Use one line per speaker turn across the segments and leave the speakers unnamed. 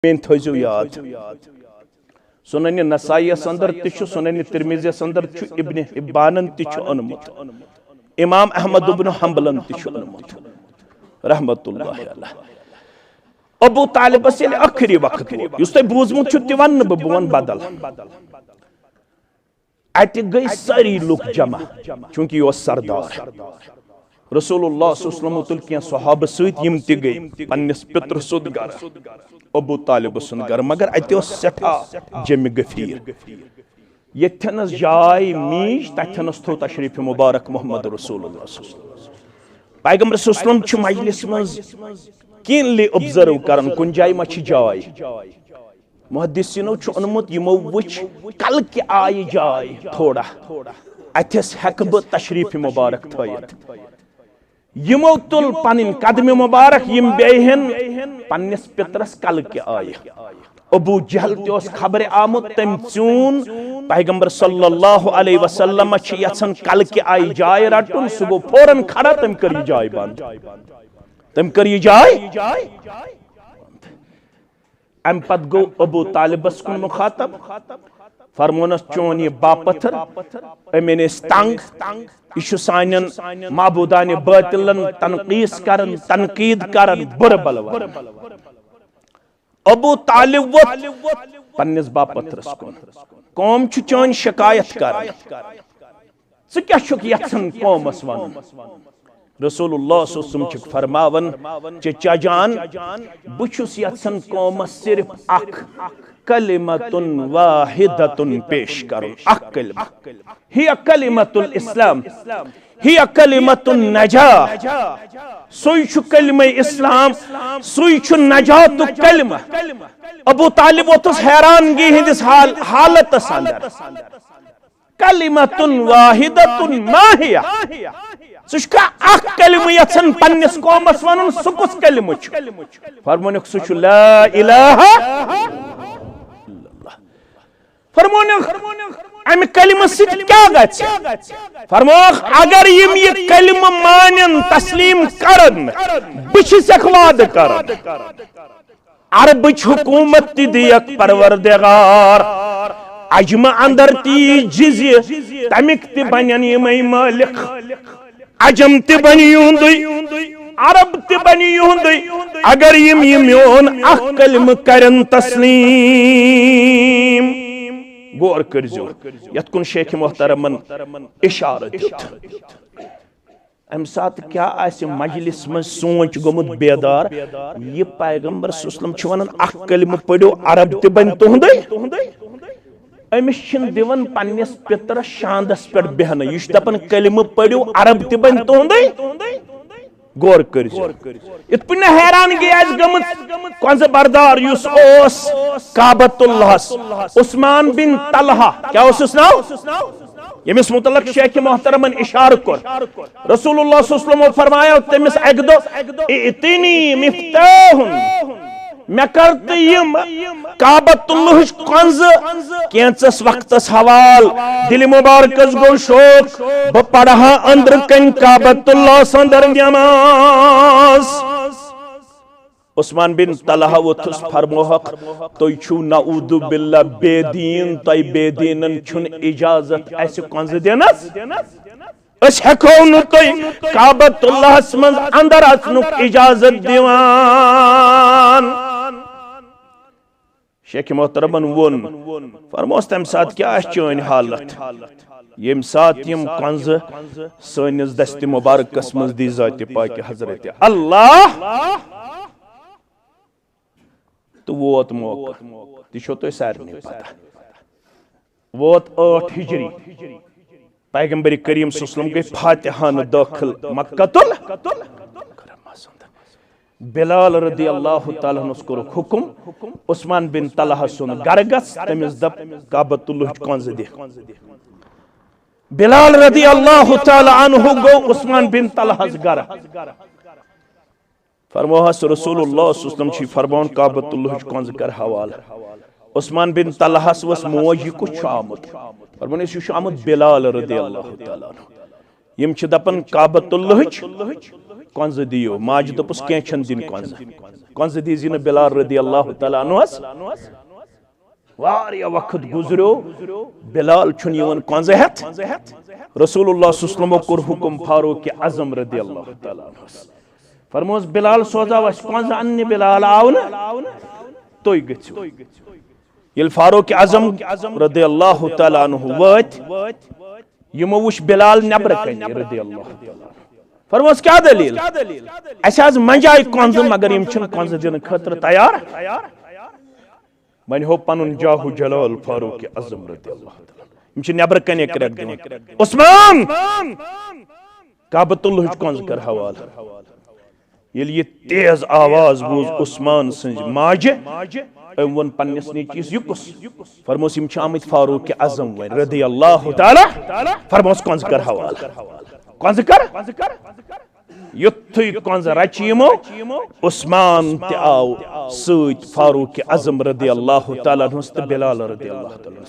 में थो याद सुनन नसाई अंदर तुनन तिरमिज़ अंदर इब्न हिब्बानन ओनमुत इमाम अहमद इब्न हंबलन ओनमुत रहमतुल्लाहि अलैह। अबू तालिबस ये आखिरी वक्त युस तुम बूजमुत ति वन बह वन बदल अत गई सारी लुक जमा चूंकि यह सरदार रसूलुल्लाह सल्लल्लाहु अलैहि वसल्लम क्या सहाब सम ति गई पन्निस पितर सुद गर अबू तालिब सुन गर मगर अत सठा जम गफीर यथनस जाय मीश तथनस थो तशरीफ मुबारक मोहम्मद रसूलुल्लाह पैगंबर सल्लल्लाहु अलैहि वसल्लम मजलिस मज कीनली ऑब्जर्व करन कुन जाय मा जाय मुहद्दिसिनो ओनमुत यमो वुच कल के आय जाय थोड़ा अथस हेक ब तशरीफ मुबारक थयत यमो तुल पन कदम मुबारक यम बेहन पन्निस पितरस कल के आय अबू जहल तोस खबर आमुत तम चून पैगंबर सल्लल्लाहु अलैहि वसल्लम यसन कल के आय जाय रटुन सह गो फौरन खड़ा तम कर जाय बंद तम कर जाय अम पत गो अबू तालिबस कुन मुखातब फरमोनस चोन यह बापत्थर अमेन तंग यह सानन माबूदान बातिलन तनकीस करन तनकीद करन बुर बलवर अबू तालिब पन्निस बापत्थरस कुन कौम चोन शिकायत कर क्या यसन कौमस वन रसूलुल्लाह सल्लल्लाहु अलैहि वसल्लम फरमावन चचा जान बुछुस यसन कौमस सिर्फ अख कलिमतुन वाहिदतुन पेश करुन अख कलिमा हिय कलिमतुल इस्लाम हिय कलिमतुन नजा सुई छु कलिमा इस्लाम सुई छु नजात कलिमा अबू तालिब वतस हैरानगी हिंदिस हालत अंदर कलिमतुन वाहिदतुन मा हिया सुका अख कलिम यसन पन्निस कौमस वनुन सुकुस कलिम फरमोनिक सुछु ला इलाहा इल्लल्लाह फरमोनिक अम कलिम सित क्या गछ फरमोख अगर यम ये कलिम मानन तस्लीम करन बिछ सखवाद करन अरब हुकूमत दियक परवरदिगार अजम अंदर ती जिज़्य तमिक ति बनन यमय मालिक अजम ति बन युंदुई अरब ति बन युंदुई अगर यम योन अख कलिम करन तस्लीम गौर करजो यत कुन शेख मोहतरमन इशारा दित अम सात क्या आसे मजलिस में सोच गोमुत बेदार ये पैगंबर सल्लल्लाहु अलैहि वसल्लम छ वनन अख कलिम पढ़ो अरब ति बन तुहंदुई अमिस दिवन पन्निस पितरस शांदस पे बेहन यह दपन कलिम पढ़ो अरब ति बन तुहंदुई गौर कर इत पे हैरानगी गमत कंज बरदार युस ओस काबतुल्लाहस उस्मान बिन तलहा क्या उस नाव यमिस मुतलक शेख मोहतरमन इशार कर रसूलुल्लाह सल्लल्लाहु अलैहि वसल्लम फरमाया तमिस अकदो इतनी मिफ्ताहुन मैं करते यम काबतुल्लाह कंज कैंचस वक्तस हवाल दिल मुबारकस गो शोक ब पढ़ा अंदर कन काबतुल्लाह संदर नमाज उस्मान बिन तलहा वथुस फरमोहक तो छु नऊदु बिल्ला बेदीन तय बेदीनन छुन इजाजत ऐसे कंज देनस अस हेको न तय काबतुल्लाह मं अंदर अचनुक इजाजत दिवान शेख मोहतरमन वोन फरमोस तम साथ क्या चोन हालत यम साथ यम कंज सनिस दस्त मुबारकस मज दी जात पाक हजरत अल्लाह तो वोत मौका तो तो सारे पता वोत 8 हिजरी पैगंबर करीम सल्लल्लाहु अलैहि वसल्लम गई फातिहान दाखिल मक्कतुल बिलाल रदी अल्लाह ताला अन्हु कोर हुकुम उस्मान बिन तलहा सुन गरगस तमिस दप काबतुल्लाह कंज दे बिलाल रदी अल्लाह ताला अन्हु गो उस्मान बिन तलहास गर फरमोहस रसूलुल्लाह सल्लल्लाहु अलैहि वसल्लम छी फरमान काबतुल्लाह कंज कर हवाल उस्मान बिन तलहास वस मोज कुछ आमत फरमान यह आमत बिलाल रदी अल्लाह ताला अन्हु यम छ दपन काबतुल्लाह कंज दियो माज दोपस कैछन दिन कंज दीजी न बिलाल रदी अल्लाह तआला अन्हुस वारिया वक्त गुजरो बिलाल छुन यवन कंज हेत रसूलुल्लाह सल्लल्लाहु अलैहि कोर हुकुम फारूक आजम रदी अल्लाह तआला अन्हुस फरमोस बिलाल सोजा वस कंज अन्ने बिलाल आव न तोय गछो ये फारूक आजम रदी अल्लाह तआला अन्हु वत यमो वुश बिलाल नबर कन रदी अल्लाह तआला फरमोस क्या दलील अस आज मंजाय कंज मगर यम छन कंज दिन खतर तैयार मन हो पनुन जाहु जलाल फारूक आजम रदी अल्लाह तआला यम छ नबर कन करक दिन उस्मान काबतुल्लाह कंज कर हवाल ये तेज आवाज बूज उस्मान संज माजे वन पन्नस नीचिस युकुस फरमोस यम छ आमत फारूक आजम वन रदी अल्लाह तआला फरमोस कंज कर हवाल कंज कर युथुय कंज रचिमो उस्मान ते आव सत फारूक आजम रदी अल्लाह तआला हुस ते बिलाल रदी अल्लाह तआला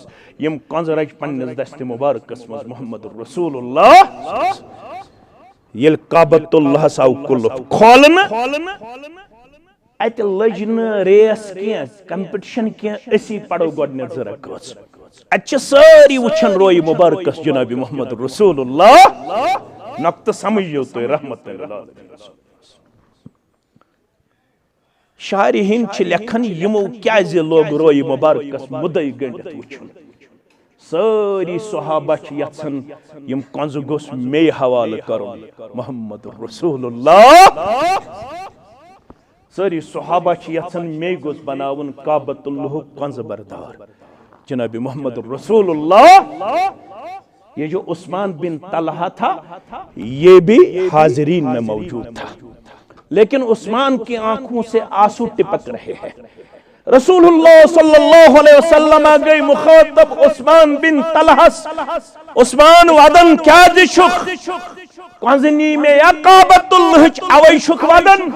यम कंज रच पन्नस दस्त मुबारकस मज मोहम्मद रसूलुल्लाह येल काबतुल्लाह साव कुल खोलन अत लज न रेस के कंपटीशन के असी पड़ो गोडने जरकस अत सारी वचन रोय मुबारकस जनाब मोहम्मद रसूलुल्लाह नक्त समझो तो रहमत शायर हिंद छ लेखन यमो क्या लोग रोय मुबारकस मुदई गंडित वचन सारी सहाबा छ यछन यम कंज गोस मे हवाल करन मोहम्मद रसूलुल्लाह सारी सहाबा छ यछन मे गोस बनावन काबतुल्लाह कंज बरदार जनाब मोहम्मद रसूलुल्लाह ये जो उस्मान बिन तलहा था ये भी हाजिरीन में मौजूद था लेकिन उस्मान की आंखों से आंसू टिपक रहे हैं रसूलुल्लाह सल्लल्लाहु अलैहि वसल्लम गई मुखातब उस्मान बिन तलहा उस्मान वदन क्या दिशुक कंजनी में या काबतुल्लाह अवैशुक वदन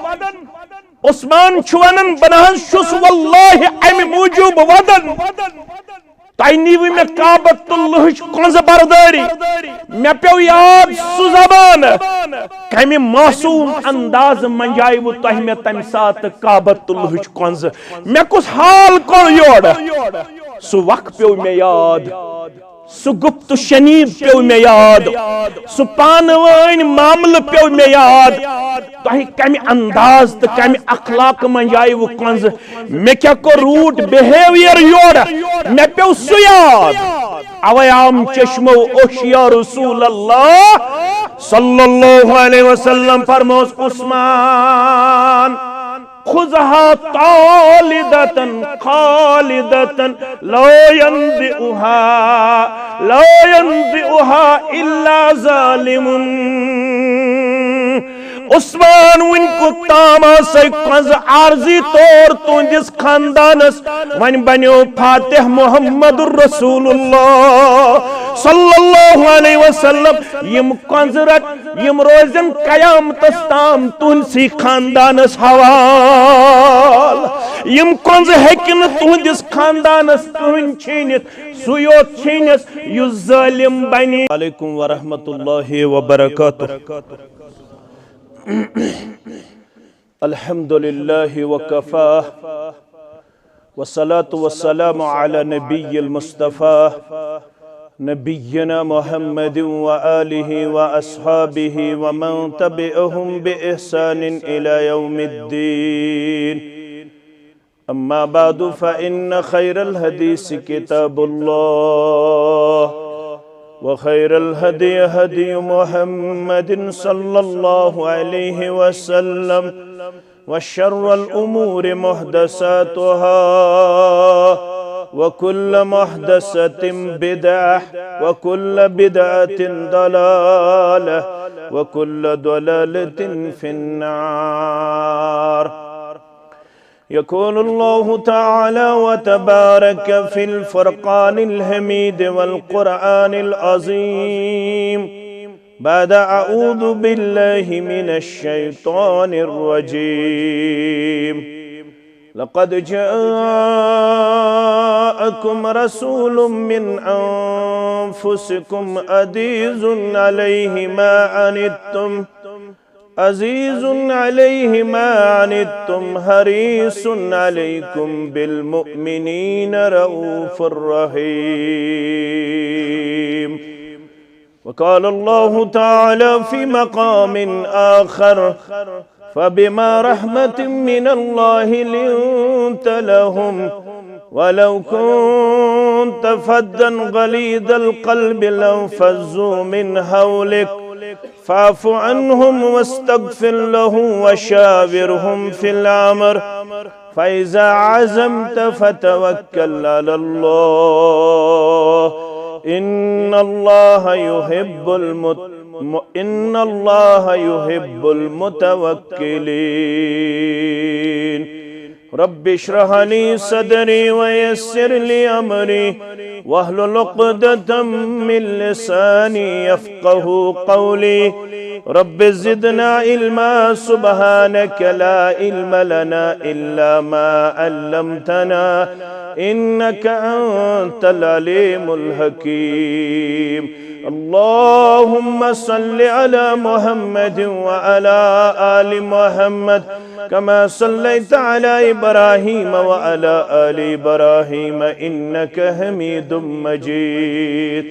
उस्मान छुवनन बनहन शुस वल्लाहि अमि मूजूब वदन तैनी में काबतुल्लाह कंज बरदारी मे पे याद सु जबान कमि मासूम अंदाज मंजाय वो तह मे तम सात काबतुल्लाह कंज मे कुछ हाल को योड़ सु वक्त पे मे याद सु गुप्त शनीब पे मे याद सु पानवान मामल पे मे याद तह कमि अंदाज तो कमि अखलाक मंजाय वो कंज मे क्या को रूट बिहेवियर योड़ मे पे सु याद अवयाम चश्मो ओशिया रसूल अल्लाह सल्लल्लाहु अलैहि वसल्लम फरमोस उस्मान खुजहा तालिदतन खालिदतन ला यंदिउहा इल्ला जालिमुन उस्मान उनको तामा से कंज आर्जी तौर तुंदिस खानदानस वन बनो फातिह मोहम्मद रसूलुल्लाह सल्लल्लाहु अलैहि वसल्लम यम कंजरत यम रोजन कयामतस ताम तुंसी खानदानस हवाल यम कंज हेकिन तुंदिस खानदानस कहन छीनित सुयोत छीनिस यु जालिम बनी अलैकुम व रहमतुल्लाहि व बरकातुहू अल्हम्दुलिल्लाहि व कफा वस्सलातु वस्सलामु अला नबिय्यिल मुस्तफा नबिय्यना मुहम्मदिन व आलिहि व अस्हाबिहि व मन तबिअहुम बिइहसानिन इला यौमिद्दीन अम्मा बादु फइन्न खैरल हदीस किताबुल्लाह वखैरल हदी हदी मुहम्मदिन सल्लल्लाहु अलैहि वसल्लम वशर्रल उमूरि मुहदसातुहा वकुल्ल मुहदसतिन बिदअह वकुल्ल बिदअतिन दलालह वकुल्ल दलालतिन फिन्नार यक़ूलु अल्लाहु तआला व तबारक फिल फुरक़ानिल हमीद वल क़ुरआनिल अज़ीम बाद अऊज़ु बिल्लाहि मिनश शैतानिर रजीम लक़द जाअकुम रसूलुम मिन अन्फुसिकुम अज़ीज़ुन अलैहि मा अनित्तुम अज़ीज़ुन अलैहि मा अनित्तुम हरीसुन अलैकुम बिल मुमिनीन रऊफ़ुर रहीम। वक़ाल अल्लाहु तआला फ़ी मक़ामिन आख़र फ़बिमा रहमतिम मिनल्लाहि लिन्त लहुम वलौ कुन्त फ़द्दन गलीज़ल क़ल्बि लंफ़ज़्ज़ू मिन हौलिक फ़अफ़ु अन्हुम वस्तग़फ़िर लहुम वशाविरहुम फ़िल अम्र फ़इज़ा अज़मत फ़तवक्कल अलल्लाह इन्नल्लाह युहिब्बुल मुतवक्किलीन। रब्बि इश्रह ली सदरी वयस्सिर ली अमरी वहलुल उक़दतम मिन लिसानी यफ़क़हू क़ौली। रब्बि ज़िदना इल्मा सुब्हानक ला इल्म लना इल्ला मा अल्लमतना इन्नका अंतल अलीमुल हकीम। अल्लाहुम्मा सल्लि अला मुहम्मद व अला आलि मुहम्मद कमा सल्लैता अला इब्राहीम व अला आलि इब्राहीम इन्नका हमीदुम मजीद।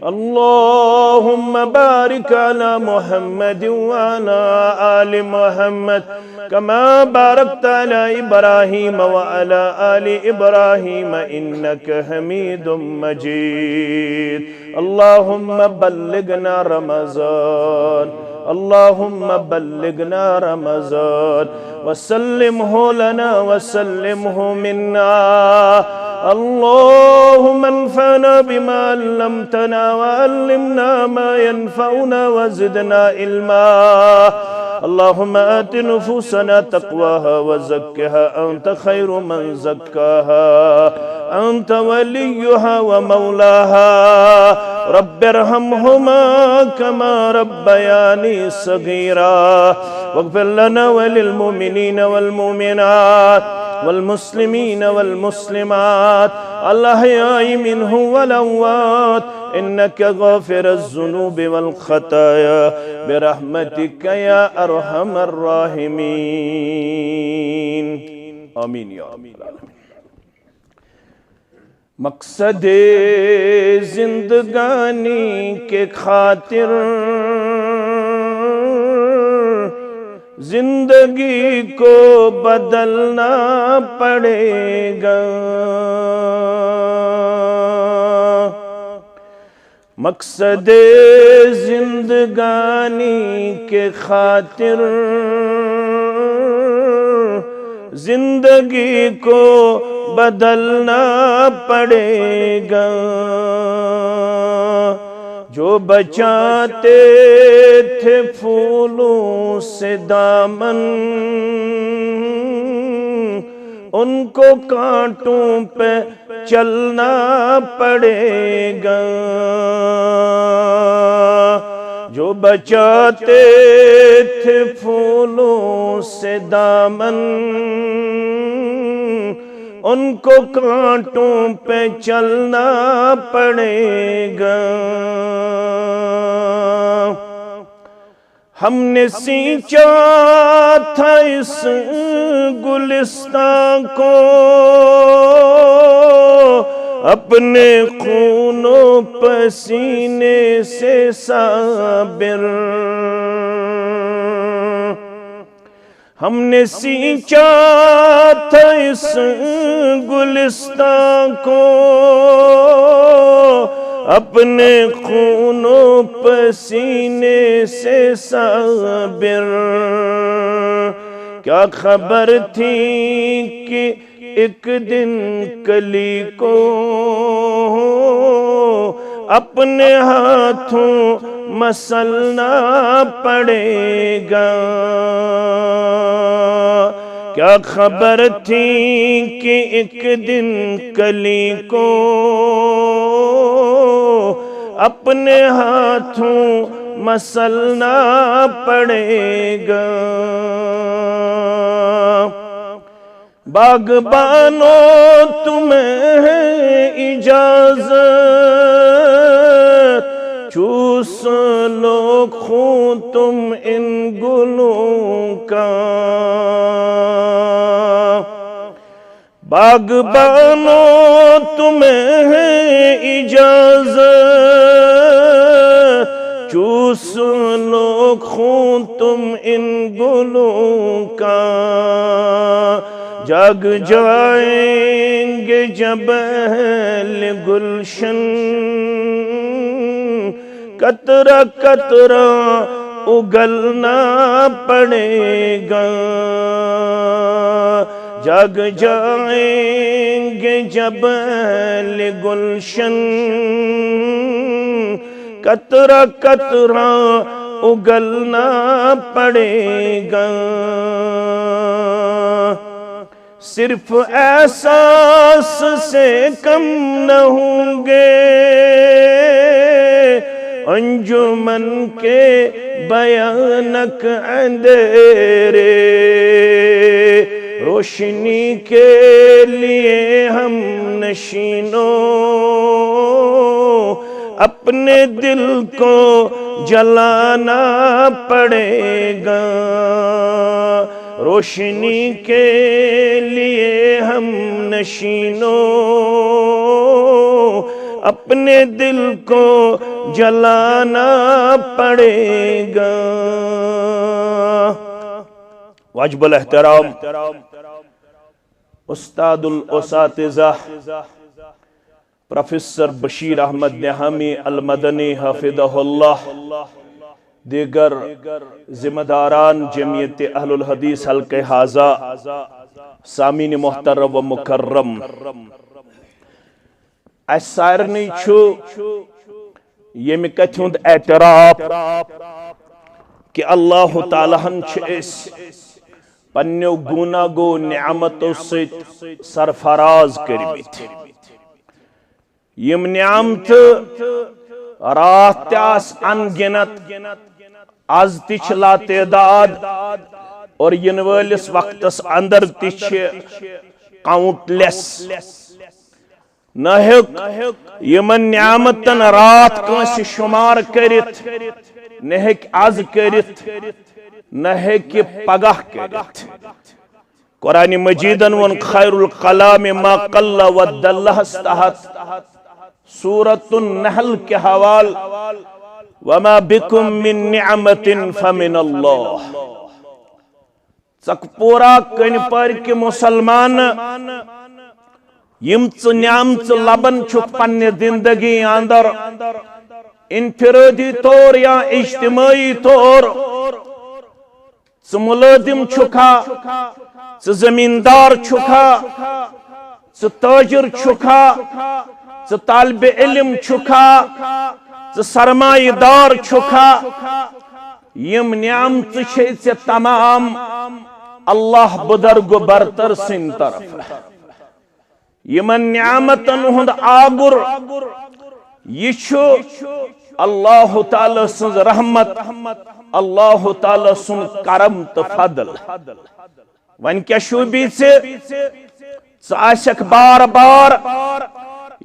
अल्लाहुम्मा बारिक अला मुहम्मद व अला आलि मुहम्मद कमा बारकता अला इब्राहीम व अला आलि इब्राहीम इन्नका हमीदुम मजीद। अल्लाहुम्मा बल्लिगना रमज़ान, अल्लाहुम्मा बल्लिगना रमज़ान वसल्लिमहु लना वसल्लिमहु मिन्ना। अल्लाहुम्मा अन्फ़अना बिमा अल्लमतना वअल्लिमना मा यनफ़अुना वज़िदना इल्मा। अल्लाहुम्मा आति नुफूसना तक़वाहा वज़क्किहा अंत खैरु मन ज़क्काहा अंत वलियुहा व मौलाहा। रब्बिरहमहुमा कमा रब्बयानी सगीरा वग़फ़िर लना वलिल मुमिनीन वल मुमिनात वल मुस्लिमीन वल मुस्लिमात अल अहयाई मिनहुम वल अमवात इन्नका गाफ़िरुज़ ज़ुनूबि वल ख़ताया बिरहमतिका या अरहमर राहिमीन। आमीन या रब्बल आलमीन। मक़सदे ज़िंदगानी के खातिर जिंदगी को बदलना पड़ेगा। मक़सदे जिंदगानी के खातिर जिंदगी को बदलना पड़ेगा। जो बचाते थे फूलों से दामन उनको कांटों पे चलना पड़ेगा। जो बचाते थे फूलों से दामन उनको कांटों पे चलना पड़ेगा। हमने सींचा था इस गुलिस्तान को अपने खूनों पसीने से साबिर। हमने सींचा था इस गुलिस्तान को अपने खूनों पसीने से साबिर। क्या खबर थी कि एक दिन कली को अपने हाथों मसलना पड़ेगा। क्या खबर थी कि एक दिन कली को अपने हाथों मसलना पड़ेगा। बागबानों तुम्हें है इजाज़त चूर चूस लो खून तुम इन गुलों का, बागबानों तुम्हें है इजाजत, चूस लो खून तुम इन गुलों का, जग जाएंगे जब अहले गुलशन, कतरा कतरा उगलना पड़ेगा, जग जाएंगे जब अहले गुलशन, कतरा कतरा उगलना पड़ेगा। सिर्फ एहसास से कम न होंगे अंजुमन के भयानक अंधेरे, रोशनी के लिए हम नशीनों अपने दिल को जलाना पड़ेगा, रोशनी के लिए हम नशीनों अपने दिल को जलाना पड़ेगा। वाजिबुल एहतराम उस्तादुल उसातिज़ा प्रोफेसर बशीर अहमद नेहामी अल मदनी हफिज़हुल्लाह, दीगर जिम्मेदारान जमीयत अहलुल हदीस हल्के हाजा, सामीन मोहतरम व मुकर्रम, सारनी यम कथ हुंद एतराफ कि अल्लाह तालाहन पन्नो गुनागो नियामतों से सरफराज करमित, यम नियामत रात अनगिनत आज तिछ लातेदाद और इन वलिस वक्तस अंदर तिछ काउंटलेस, न यमन नियामतन रात कंस शुमार करित, न हेक आज करित, न हेक पगह करित। कुरान मजीदन वन खैरुल कलाम मा कल्ला व दल्लह तहत सूरतुन नहल के हवाल वमा बिकुम मिन निअमतिन फमिनल्लाह, चकपोरा कन पर के मुसलमान यम न्यामत लबन छु पन्ने जिंदगी अंदर इनफिरादी तौर या इज्तिमाई तौर मुलाजिम छुखा, जमींदार छुखा, ताजिर छुखा, तालिबे इल्म छुखा, सरमाएदार छुखा, यम नियामत छे तमाम अल्लाह बुजुर्ग बरतर सिन तरफ, यमन नियामतन हुंद आगुर यह अल्लाह ताला सुन रहमत, अल्लाह ताला सुन करम तो फदल। वन क्या शूबी से आशक बार बार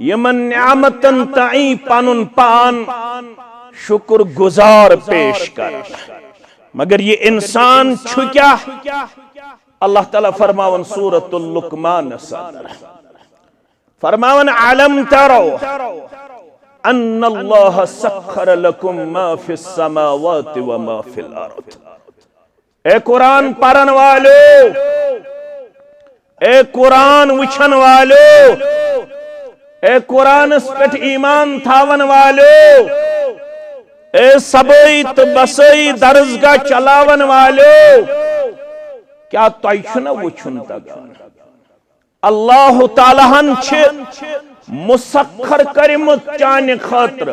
यमन नियामतन ताई पनुन पान शुक्र गुजार पेश कर, मगर ये इंसान छु क्या? अल्लाह ताला फरमावन सूरतुल लुकमान सदर फरमावन अलम तरो अन्नल्लाह सख्खर लकुम मा फिस समावाति व मा फिल अर्द। ए कुरान पढ़न वालो, ए कुरान वुछन वालो, ए कुरान पे ईमान थावन वालो, ए सबई तो बसई दरसगाह चलावन वालो, क्या तुझे वुछुन तगान अल्लाह तालाहन मुसख्खर करमुत चाने खातिर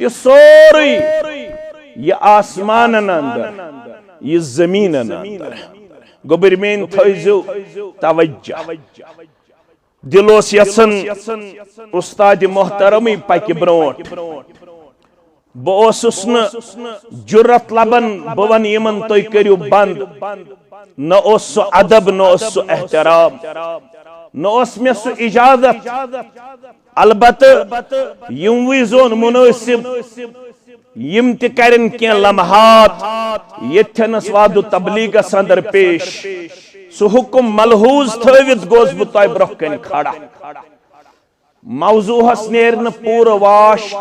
ते सोरी ये आसमान अंदर ये जमीन अंदर गोबर में थो तवज्जो दिलोस यसन उस्ताद मोहतरमी पक ब्रोट बहुस जुर्रत लबन बवन यमन तुम करू बंद न सो अदब न सो एहतराम नोस में सु इजाजत अलबत्ते यमवी जोन मुनासिब यम त करन के लम्हात यथनस वादु तबलीगस अंदर पेश सु हुक्म मलहूज थवित गोस बह तोय ब्रोह कन खड़ा मौजूहस नेर न पूर वाश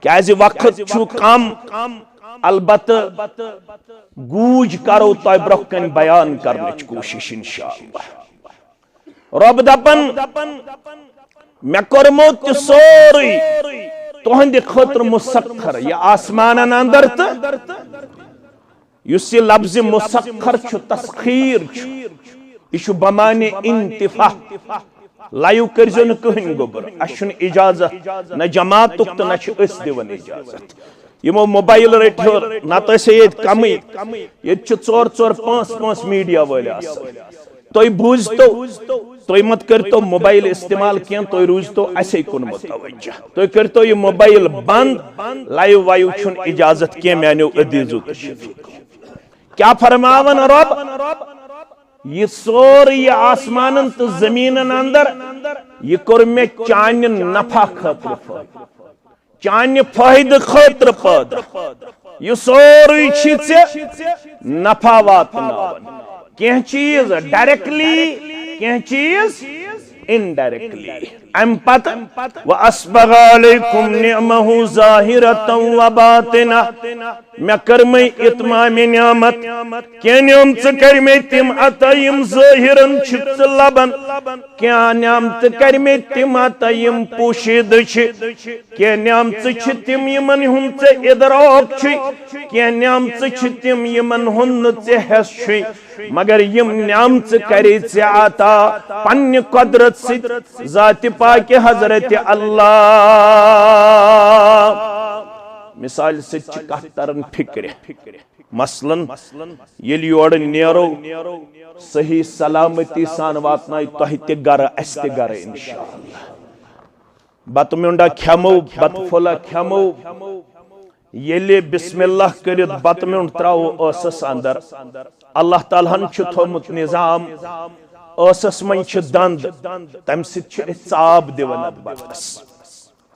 क्या वक्त छु कम अलबत्ते गूज करो तोय ब्रोह कन बयान करने कोशिश इंशाअल्लाह रब दपन मे कर्मो त सोरी तुहंद खतर मुसक्खर यह आसमान अंदर युस यह लफ्ज़ मुसक्खर छु तस्खीर यह बमाने इंतिफा लाइव करजो न कहीं गोबर अशन इजाजत न जमात तो न दिवन इजाजत यमो मोबाइल रटो न ये कम ये 4-4-5-5 मीडिया वाले तुम बूझतो तुम मत करतो मोबाइल इस्तेमाल क्या तुम रूजतो असे कुन मुतवज्जा तुम करतो ये मोबाइल बंद लाइव वायु छुन इजाजत क्या मानो अदीजो तो शफीक क्या फरमावन रब ये सोर ये आसमान तो जमीन अंदर ये कर मे चान नफा खतर चान फायद खतर पद ये सोर नफा वातनावन कह चीज डायरेक्टली कह चीज इनडायरेक्टली अम पत व अस्बग अलैकुम निअमहु ज़ाहिरतन व बातिना मे करमे इतमाम नियामत के नियमत करमे तिम अतयम ज़ाहिरन छित लबन क्या नियमत करमे तिम अतयम पोशीद छ के नियमत छ तिम यमन हुन से इदराक छ के नियमत छ तिम यमन हुन से हस छ मगर यम नियमत करे से आता पन्य कुदरत से जात पाक हजरत अल्लाह मिसाल से तरन फिक्र मसलन ये योर नेरो सही सलामती सान वातनाय तोह ते गर अस ते गर इंशाअल्लाह बत म्युंडा खेमो बत फुला खेमो येले बिस्मिल्लाह करित बत म्युंड त्राओ असस अंदर अल्लाह तालाहन छु थोमुत निजाम असस मन छु दंद तम सित छु चाब दिवन बतस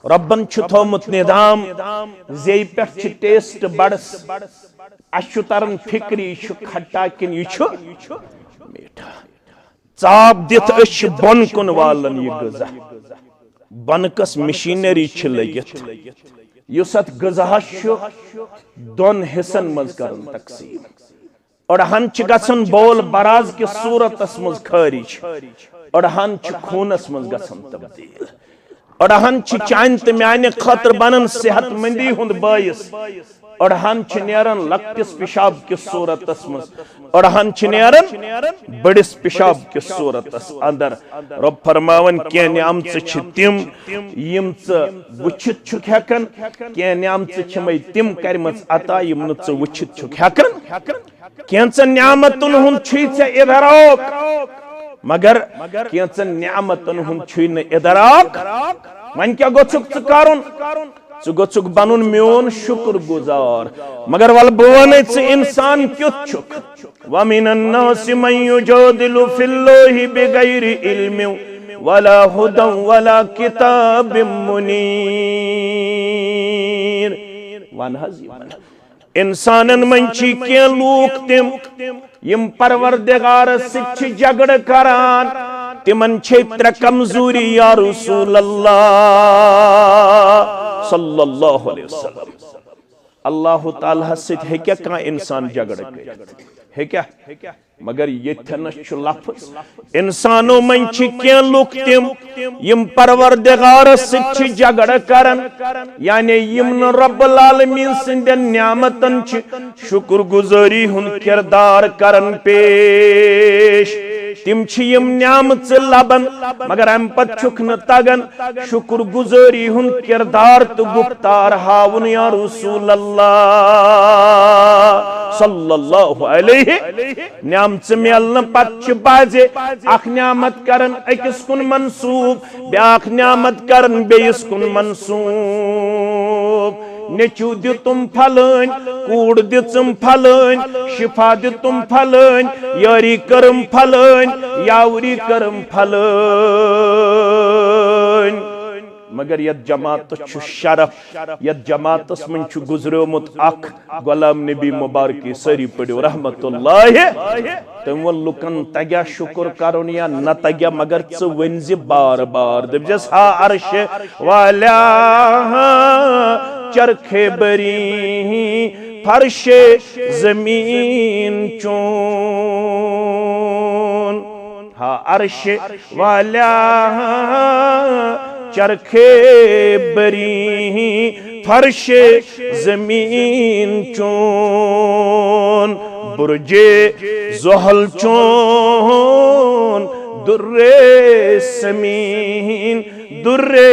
रब्बन छु थोमुत निजाम जेई पे छु टेस्ट बड्स अशु तरन फिक्री छु खट्टा किन यु छु मीठा चाब दित अश बन कुन वालन ये गजा बनकस मशीनरी छु लगित युस अत गजा छु दोन हिस्सन मज करन तकसीम अड़हन गसन बोल बराज के सूरत मज खारिज अड़हन खूनस मज गसन तब्दील अड़हन चान तो माने खतर बनन सेहतमंदी हुंद बायस अड़हन नेरन लक्टिस पिशाब के सूरत मज अड़हन नेरन बड़िस पिशाब के सूरत अंदर रब फरमावन के नियामत तिम यम वुचित छुक हेकन के नियामत मे तिम करमच अता यम न वुचित छुक हेकन कैंसन नियामतन हुन छी से इदराक मगर कैंसन नियामतन हुन छी न इदराक मन क्या गोचुक करुन च गोचुक बनुन म्योन शुक्र गुजार मगर वल बोने से इंसान क्युत छुक व मिनन नास मन युजादिलु फिल्लाहि बिगैरि इल्मि वला हुदन वला किताबिम मुनीर वन हजीमन इंसानन मंची के लूक तिम यम परवरदिगार सिच झगड़ करान तिमन क्षेत्र कमजोरी या रसूल अल्लाह सल्लल्लाहु अलैहि वसल्लम अल्लाह ताला से है क्या का इंसान झगड़ कर है क्या मगर ये लफ्ज इंसानों मन के लुक तिम यम परवरदिगार से झगड़ करन यानी यम न रब्बुल आलमीन सिंदन नियामतन शुक्र गुजारी हुन किरदार करन पेश तिम यम नियामत लबन मगर अम पत छुक न तगन शुक्र गुजारी हुन किरदार तो गुफ्तार हावन या रसूल अल्लाह सल्लल्लाहु अलैहि नियामत मिलन पत बाजे अख नियामत करन अकिस कुन मंसूब ब्याख नियामत करन बेइस कुन मंसूब नेचू दितुम फलन कूड़ दिचुम फलन शिफा दितुम फलन यारी करम फलन यावरी करम फलन मगर यत जमात शरफ यत जमात मन गुजरोमुत अख गुलाम नबी मुबारक सरी पड़ो रहमतुल्लाह तम वो लुकन तग्या शुक्र करुन या न तग्या मगर च वनज बार बार दपजस हा अर्श वाला चरखे बरी फर्शे जमीन चून हा अर्श वाला चरखे बरी फर्शे जमीन चून बुर्जे ज़ोहल चून दुर्रे समीन दुर्रे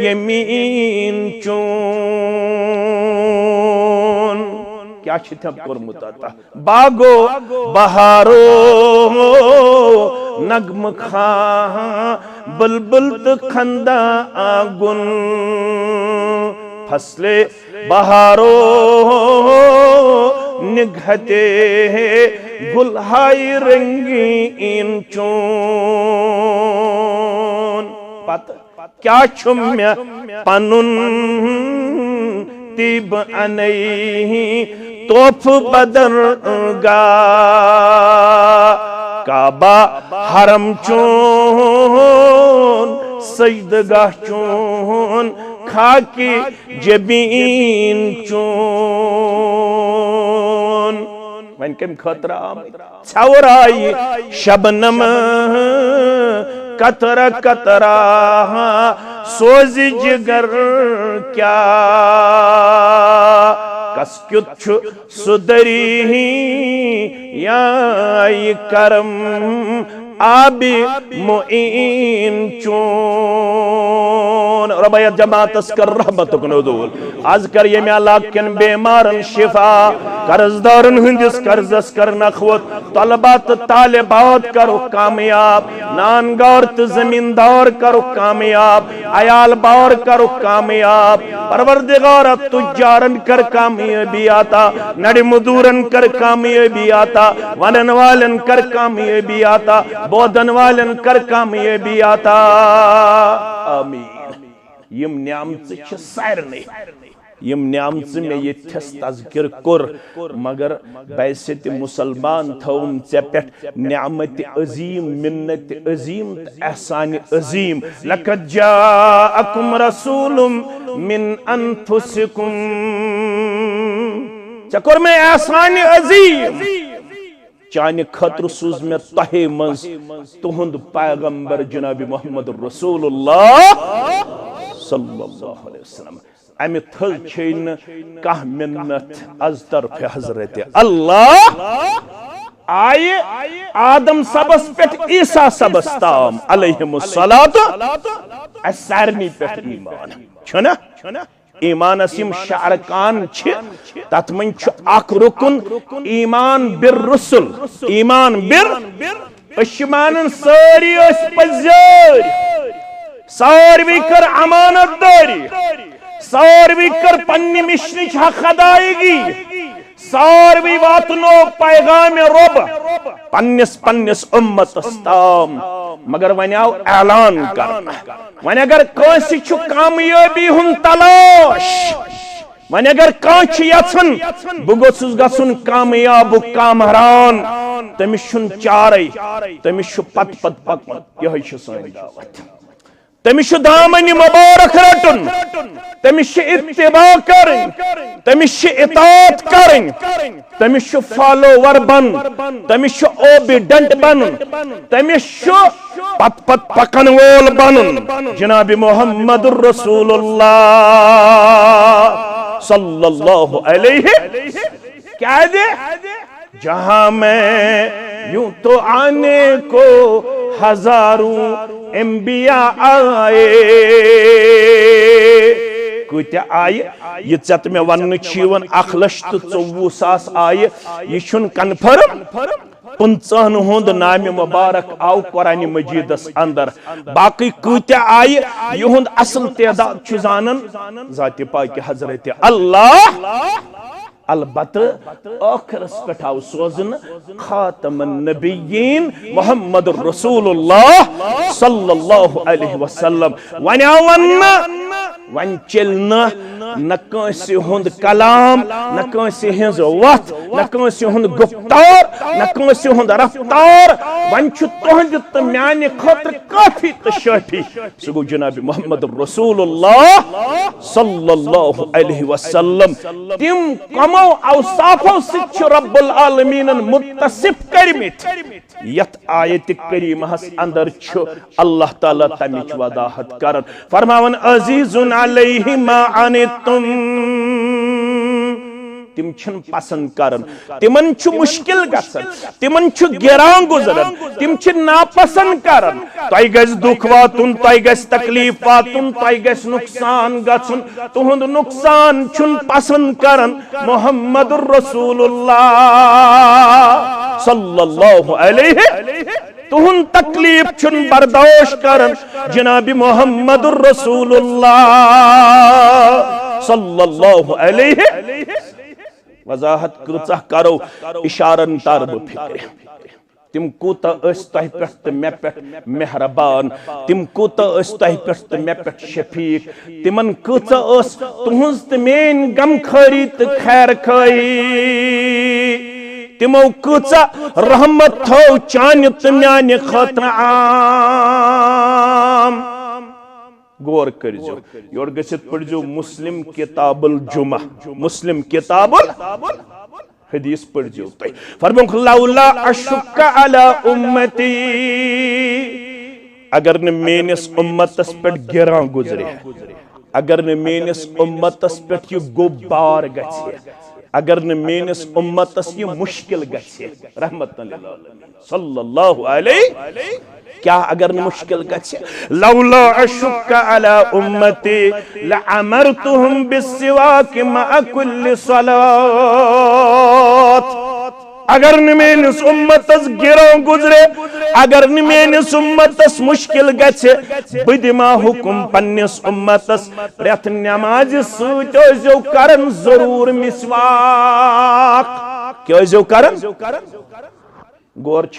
यमीन चून क्या छिथम कोरमुत आता बागो बहारो नगम खां बुलबुल तो खंदा आगुन फसले बहारो निघते गुलहाई रंगी इन चून पत क्या छुम्या पनुन तिब अनई तोफ बदरगा काबा हरम चून सजदगाह चून खाकी जबीन चून वन कम खतरा छवराई शबनम कतरा कतरा सोज जिगर क्या कसक्युत सुदरी या करम आबी मुईन चून रबायत जमात कर रहमत नज़ूल आज कर ये लाकिन बेमारन शिफा कर्जदारन हंदिस कर्जस कर नखवत तलबात तालिबात करो कामयाब नानगार तो जमींदार करो कामयाब अयाल बार करो कामयाब परवरदिगार तुजारन कर कामयाबी आता नड़ मजूरन कर कामयाबी आता वनन वालन कर कामयाबी आता बोधन वालन कर कामयाबी आता आमीन यम न्यामत सारने यम न्यामत में ये तज़किर कुर मगर बैसत मुसलमान थौम चे पेट न्यामत अजीम मिन्नत अजीम एहसान अजीम लक़द जाअकुम रसूलुम मिन अनफुसिकुम चकुर में एहसान अजीम चाने खतर सूज में तहे मज तुहुंद पैगंबर जनाब मोहम्मद रसूलुल्लाह सल्लल्लाहु अलैहि वसल्लम अमि थल छेन कह मिन्नत अज तरफ हजरत अल्लाह आये आदम सबस पेट ईसा सबस ताम अलैहिमुस्सलातु सारनी पेट ईमान छना ईमान यम शारकान तथ मन रुकन ईमान बिर रसुल ईमान बिर मान सारी पजर सारवी कर अमानत दारी सारवी कर पन्नी मिशन हक अदायगी सारवी वातनो पैगाम रब पन्निस पन्निस उम्मतस ताम मगर वन आव ऐलान कर वन अगर कांसी छु कामयाबी हुन तलाश वन अगर कांच यछन बगोसुस गसुन कामयाब कामरान तमिस छुन चारै तमिस छु पत पत पक यह छु सानी दावत तमिस छु दामन मुबारक रटन तमिस छु इत्तिबा करन तमिस छु इताअत करन तमिस छु फॉलोवर बन तमिस छु ओबीडेंट बन तमिस छु पत पत पकन वोल बनन जनाब मुहम्मदुर रसूलुल्लाह सल्लल्लाहु अलैहि क्या दे जहां मैं यूं तो आने को हजारों अंबिया आए कुछ आये ये चत में वन 1,24,000 आये ये छुन कन्फर्म 15 हुंद नाम मुबारक आव कुरान मजीदस अंदर बाकी कूत्या आय युंद असल तदाद छु जानन जात पाक हजरत अल्लाह अलबत आखिरस पे आव सोजन खातमुन नबिय्यीन मुहम्मद रसूलुल्लाह सल्लल्लाहु अलैहि वसल्लम वन चल न कंस हुंद कलाम न कंस हिंज वथ न कंस हुंद गुफ्तार न कंस हुंद रफ्तार वन छु तुहंद त म्याने खतर काफी त शाफी सो गो जनाब मुहम्मद रसूलुल्लाह सल्लल्लाहु अलैहि वसल्लम तिम कमो औसाफो सिच रब्बुल आलमीन मुत्तसिफ करमित यत आयत करीमहस अंदर छु अल्लाह ताला तमिच वदाहत करन फरमावन अजीजुन अलैहि मा अनितुम तिम छन पसंद करन तिमन छु मुश्किल गसन तिमन छु गिरां गुजरन तिम छ नापसंद करन तय गस दुख वातुन तय गस तकलीफ वातुन तय गस नुकसान गसन तुहंद नुकसान छुन पसंद करन मुहम्मदुर रसूलुल्लाह सल्लल्लाहु अलैहि तुहन तकलीफ छुन बर्दाश्त करन जनाब मुहम्मदुर रसूलुल्लाह सल्लल्लाहु अलैहि वजाहत कृचा करो इशारन तरब फिक्र तिम कूता तह पे मे पे मेहरबान तिम कूता तह पे मे पे शफीक तिमन कूचा तुहज तो मेन गम खरी तो खैर खई तिमो कूचा रहमत थो चान तो म्यान खतर आम गौर करजो योर गसित पढ़जो मुस्लिम किताबुल जुमा मुस्लिम किताबुल हदीस पढ़जो तय फरमाया लौला अशुक्का अला उम्मती अगर न मेनिस उम्मतस पे गिरां गुजरे अगर न मेनिस उम्मतस पे ये गुबार गछे अगर न मेनिस उम्मतस ये मुश्किल गछे रहमतन लिल आलमीन सल्लल्लाहु अलैहि क्या अगर न मुश्किल गछे लौला अशुक्का अला उम्मती लअमरतुहुम बिस्सिवाक मा कुल्लि सलात अगर न मेनिस उम्मतस गिरो गुजरे अगर न मेनिस उम्मतस मुश्किल गछे बदिमा हुकुम पन्निस उम्मतस प्रथ नमाज सूत जो करन जरूर मिसवाक क्या जो करन गौर छ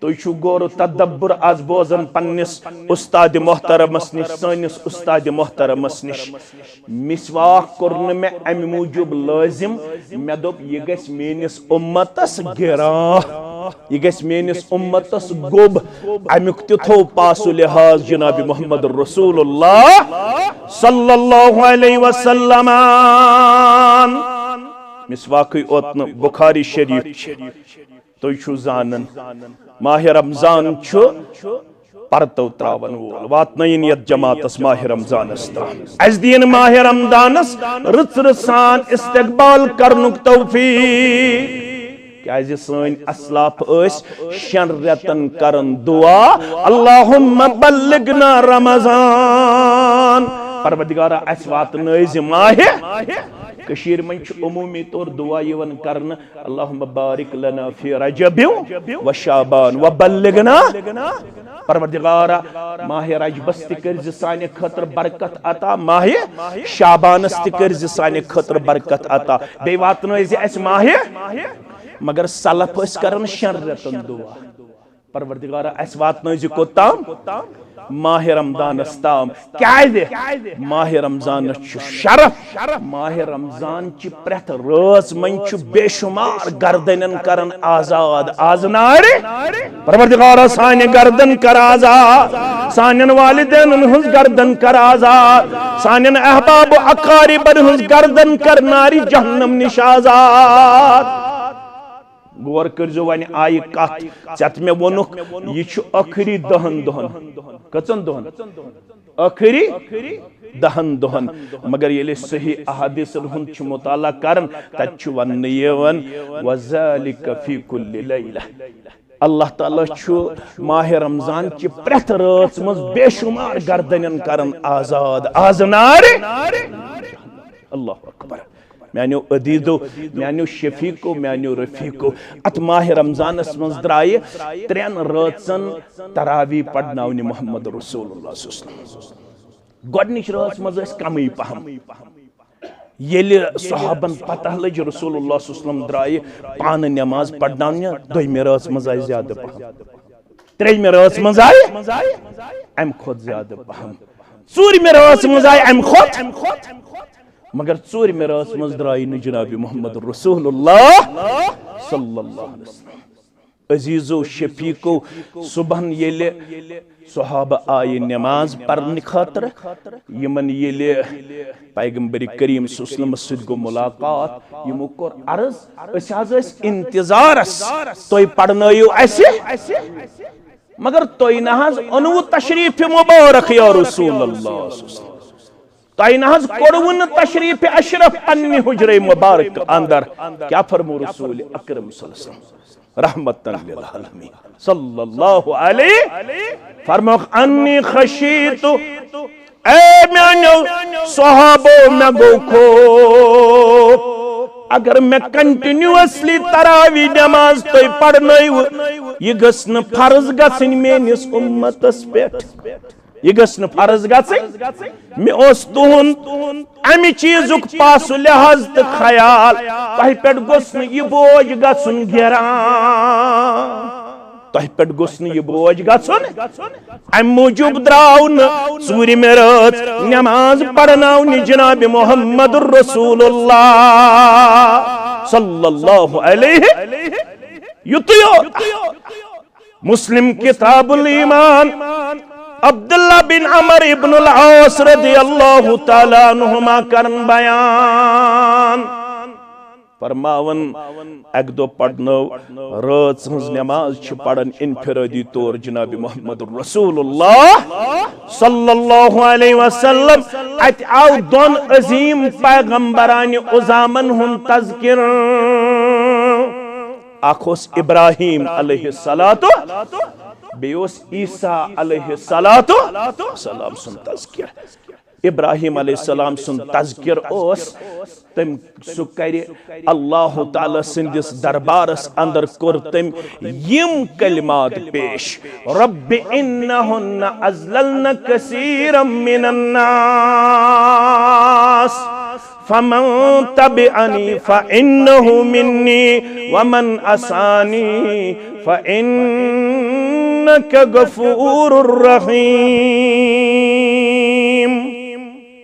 तुझु गौर तदब्बर आज बोजन पन्निस उस्ताद मोहतरमस निश सनिस उस्ताद मोहतरमस निश मिसवाक कोर्न में अम मूजूब लाजिम मे दोप ये गस मेनिस उम्मतस गिरा ये गस मेनिस उम्मतस गोब अमुक तिथो पासु लिहाज जनाब मुहम्मद रसूलुल्लाह सल्लल्लाहु अलैहि वसल्लम मिसवाक ओतन बुखारी शरीफ तुझु जानन माह रमजान छु परतो त्रावन वोल वातनयन यत जमातस माह रमजानस ताम अज दिन माह रमजानस रुत रुसान इस्तकबाल करनुक तौफीक क्याज सन असलाफ शन रेतन करन दुआ अल्लाहुम्मा बल्लिगना रमजान परवरदिगारा अस वातनयज माह कशीर मन उमूमी तौर दुआ यवन करन अल्लाहुम्मा बारिक लना फी रजब व शाबान व बल्लिगना परवरदिगारा माह रजबस तकर्ज साने खतर बरकत अता माह शाबानस तकर्ज साने खतर बरकत अता बे वातनयज अस माह मगर सलफ अस करन शन रेतन दुआ परवरदिगारा अस वातनयज कोताम माह रमजान ताम क्या माह रमजान शरफ माह रमजान ची प्रथ रोज मन बेशुमार गर्दन करन आजाद आजनारे परवरदिगार साने गर्दन कर आजाद सानन वालिदैन हुंस गर्दन कर आजाद सानन अहबाब अकारिबन हुंस गर्दन कर नारी जहन्नम निश आजाद गौर करजो वन आय कत चत मे वोनुक यह आखिरी 10 दोहन कचन दोहन आखिरी 10 दोहन मगर ये सही अहादीस हुंद मुताला करन तत वन यवन वज़ालिक फी कुल्लि लैला अल्लाह ताला माह रमजान की प्रथ रात मज बेशुमार गर्दन करन आजाद आजनार अल्लाहु अकबर मानो अदीदो मानो शफीको मानो रफीको अत माह रमजानस मज द्राय 3 रातन तरावी पढ़नावनि मोहम्मद रसूलुल्लाह गोडनिच रात मज कमी पहम येले सहाबन पता लज रसूलुल्लाह द्राय पान नमाज पढ़नावनि दोइमे रात मज आय ज्यादा पहम त्रेइमे रात मज आय अम खोत ज्यादा पहम ूरमे रात मज आय अम खोत मगर ूरमे रात मज द्राय न जनाब मोहम्मद रसूलुल्लाह सल्लल्लाहु अलैहि वसल्लम अजीजो शफीको सुबहन येले सहाबा आय नमाज पढ़ने खातर यमन येले पैगंबर करीम सल्लल्लाहु अलैहि वसल्लम गो मुलाकात यमो कोर अर्ज अस इंतजारस तोय पढ़नयो असे मगर तोय नहज अनु तशरीफ मुबारक या रसूलुल्लाह तोय नहज कोड़वन तशरीफ अशरफ अन्नी हुजरे मुबारक अंदर क्या फरमो रसूल अकरम सल्लल्लाहु अलैहि वसल्लम रहमतन लिल आलमीन सल्लल्लाहु अलैहि फरमो अन्नी खशीतु ए म्यानो सहाबो मैं गो खो अगर मैं कंटिन्यूअसली तरावी नमाज तो पढ़नयो ये गसन फर्ज गसन मेनिस उम्मतस पेट ये गसन फर्ज गसन मे ओस तुहुन अमि चीजुक पास लिहाज तो ख्याल तह पे गोसन ये बोझ गसन गिरान तह पे गोसन ये बोझ गसन अम मूजूब द्राव ूरमे रात नमाज पढ़नावन जनाब मोहम्मद रसूलुल्लाह सल्लल्लाहु अलैहि युतियो मुस्लिम किताबुल ईमान अब्दुल्ला बिन अमर इब्न अल-आस रदियल्लाहु तआला अन्हुमा करन बयान फरमावन एक दो पढ़नो रात हज नमाज पढ़न इनफरादी तौर जनाब मोहम्मद रसूलुल्लाह सल्लल्लाहु अलैहि वसल्लम अत आव दोन अजीम पैगंबरान उजामन हुन तज़किर आखोस इब्राहिम अलैहिस्सलातु बेओस ईसा अलैहिस्सलातु सलाम सुन तज़किर इब्राहिम अलैहिस्सलाम सुन तज़किर ओस तम सु करे अल्लाह ताला सिंदिस दरबारस अंदर कोर तम यम कलिमात पेश रब्बि इन्नहुन्ना अज़लल्न कसीरम मिनन नास फमन तबिअनी फइन्नहु मिन्नी वमन असानी फइन्नक गफूरुर रहीम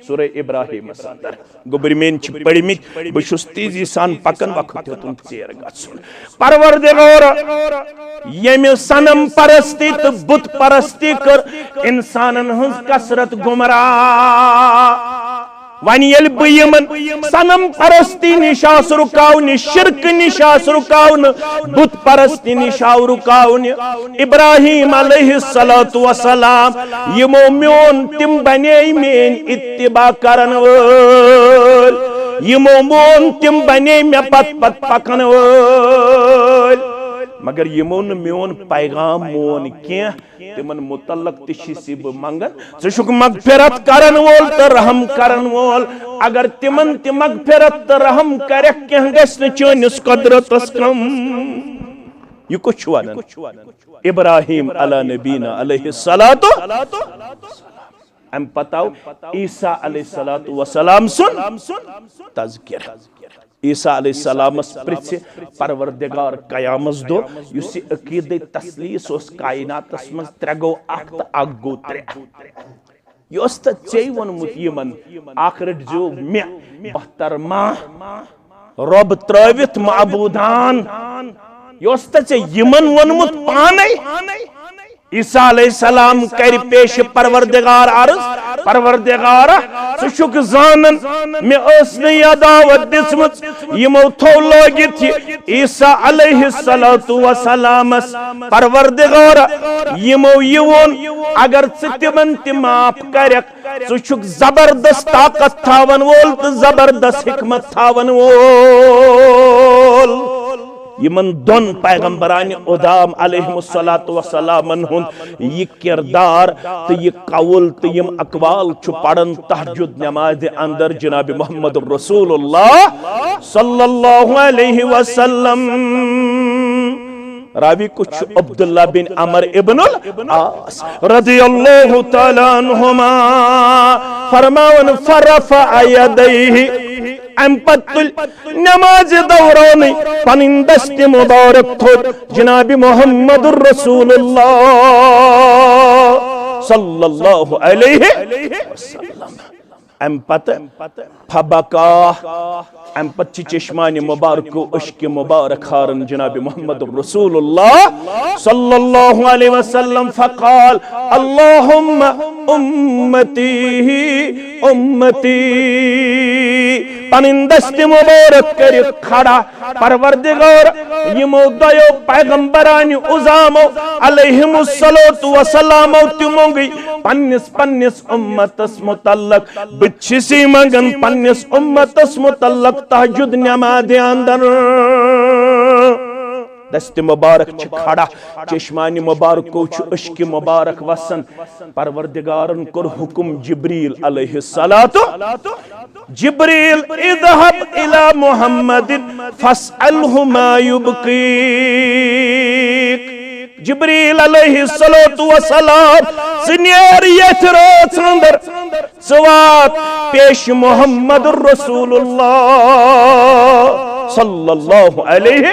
सूरह इब्राहिम अंदर गुबरमेन पढ़मित बहुत तेजी सान पकन वक्त तुम चेर गन परवरदिगार यम सनम परस्ती तो बुत परस्ती कर इंसानन हज कसरत गुमराह वन ये बयमन सनम परस्ती निशास रुकावन शिरक निशास रुकावन बुत परस्ती निशा रुकावन इब्राहिम अलैहिस्सलातु वस्सलाम यमो म्योन तिम बने मेन इत्तिबा करन वोल यमो मोन तिम बने मे पत पत पकन वोल मगर यमो न म्योन पैगाम मोन क्या तिमन मुतल्लक तिशी बह मंगन ज़ुक मगफिरत करन वोल तो रहम करन वोल अगर तिमन ति मगफिरत तो रहम कर कह गस चोनिस कदरतस कम यह कुछ वनन इब्राहिम अला नबीना अलैहिस्सलातु अम पताव ईसा अलैहिस्सलातु वस्सलाम सुन तज़किर ईसा अलैहिस्सलामस प्रिछ परवरदिगार कयामस दो युस अकीदे तस्लीस ओस कायनातस मज त्रे गो अख तो अख गो त्रे योस त चै वनमुत यमन आखरत जो मे 72 माह रब त्रवित माबूदान योस त चै यमन वनमुत पाने ईसा अलैहिस्सलाम कर पेश परवरदिगार अर्ज परवरदिगार सुक जानन मे यह दावत दिसमत यमो थो लगित ईसा अलैहिस्सलातु वस्सलामस परवरदिगार यमो यवोन अगर तिमन ति माफ करक सुक जबरदस्त ताकत थावन वोल तो जबरदस्त हिकमत थावन वोल यमन दोन पैगंबरान उदाम अलैहिमुस्सलातु वस्सलामन हुंद ये किरदार तो ये कौल तो यम अकवाल छु पढ़न तहज्जुद नमाज अंदर जनाब मोहम्मद रसूलुल्लाह सल्लल्लाहु अलैहि वसल्लम। रावी कुछ अब्दुल्लाह बिन अमर इब्नुल आस रज़ियल्लाहु तआला अन्हुमा फरमावन फरफ़अ यदैहि अम्पतुल नमाज दौरान पनिन दस्त मुबारक थो जनाब मोहम्मद रसूलुल्लाह सल्लल्लाहु अलैहि वसल्लम। अम्पत फबका अम्पत चश्मान मुबारक अश्क मुबारक हारन जनाब मोहम्मद रसूलुल्लाह सल्लल्लाहु अलैहि वसल्लम फकाल अल्लाहुम्मा उम्मती उम्मती पनिन दस्त मुबारक कर खड़ा परवरदिगार यमो दयो पैगंबरान उजामो अलैहिमुस्सलातु वस्सलाम तिमो गई पन्निस पन्निस उम्मतस मुतल्लक बिछसी मंगन पन्निस उम्मतस मुतल्लक तहज्जुद नमाज अंदर दस्त मुबारक खड़ा चश्मान मुबारक को अश्क मुबारक वसन परवरदिगारन कर हुक्म जिब्रील अलैहिस्सलातु जिब्रील इज़हब इला मुहम्मदिन फस्अलहु मा युबकीक। जिब्रील अलैहिस्सलातु वस्सलाम सिनियर यथरोत अंदर सवात पेश मोहम्मद रसूलुल्लाह सल्लल्लाहु अलैहि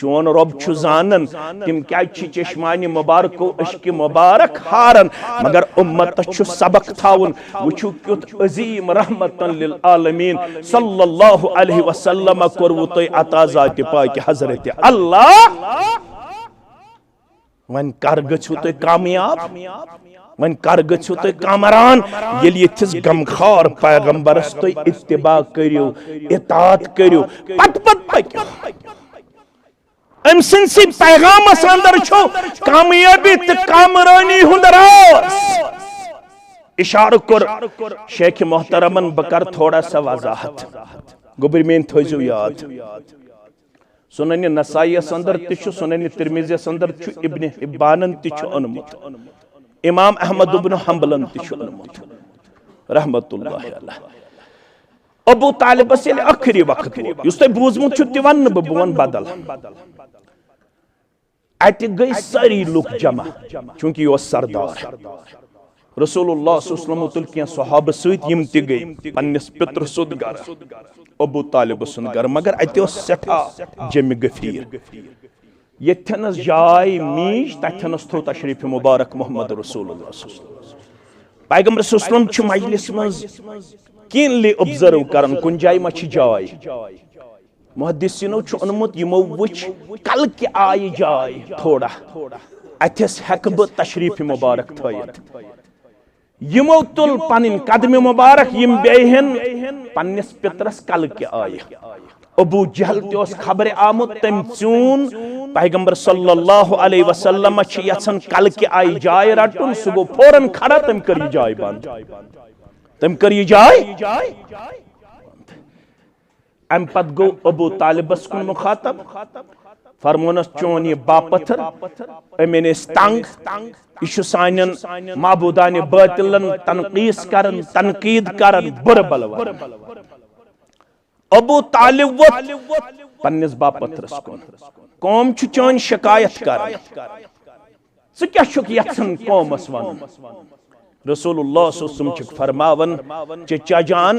चोन रब छु जानन तिम क्या चश्मान मुबारक को अश्क मुबारक हारन मगर उम्मत छु सबक थाउन वुछु क्युत अजीम रहमतन लिल आलमीन सल्लल्लाहु अलैहि वसल्लम करवु तय अता जात पाक हजरत अल्लाह वन कर गछु तय कामयाब वन कर गछु तय कामरान येल यथिस गमखार पैगंबरस तय इत्तिबा करियो इताअत करियो पत पत पकियो अमसिंसी पैगामस अंदर छो कामयाबी तो कामरानी हुंद रास इशार कर शेख मोहतरमन बकर थोड़ा सा वजाहत गोबर में थोजो याद सुनन नसाई अंदर तिछु सुनन तिरमिज़ी अंदर छु इब्न हिब्बानन तिछु अनुमत इमाम अहमद इब्न हंबलन तिछु अनुमत रहमतुल्लाह अलैह। अबू तालिब से आखिरी वक्त युस तय बूजमुत छु तिवन बवन बदल अत गई सारी लुक जमा चूंकि यह सरदार रसूलुल्लाह सल्लल्लाहु अलैहि वसल्लम सहाब सहित यम ति गई पन्निस पितर सुद गर अबू तालिब सुन गर मगर अत सठा जम गफीर यथनस जाय मीश तथनस थो तशरीफ मुबारक मोहम्मद रसूलुल्लाह पैगंबर सल्लल्लाहु अलैहि वसल्लम मजलिस मज कीनली ऑब्जर्व करन कुन जाय मा छ जाय मुहद्दिसिनो छु अनुमत यमो वुच कल के आय जाय थोड़ा अथस हक ब तशरीफ मुबारक थयत यमो तुल पनिन कदम मुबारक यम बेहन पन्निस पितरस कल के आय अबू जहल तोस खबर आमुत तम चून पैगंबर सल्लल्लाहु अलैहि वसल्लम छ यसन कल के आय जाय रटुन सुगो फौरन खड़ा तम करी जाय बंद तम करी जाय अम पत गो अबू तालिबस कुन मुखातब फरमोनस चोन ये बापथर अमेन तंग इशु सानन माबूदान बातिलन तनकीस करन तनकीद करन बुर बलवर अबू तालिब पन्निस बापथरस कुन कौम छु चोन शिकायत करन स क्या शुक यथन कौमस वन रसूलुल्लाह सल्लल्लाहु अलैहि वसल्लम फरमावन चचा जान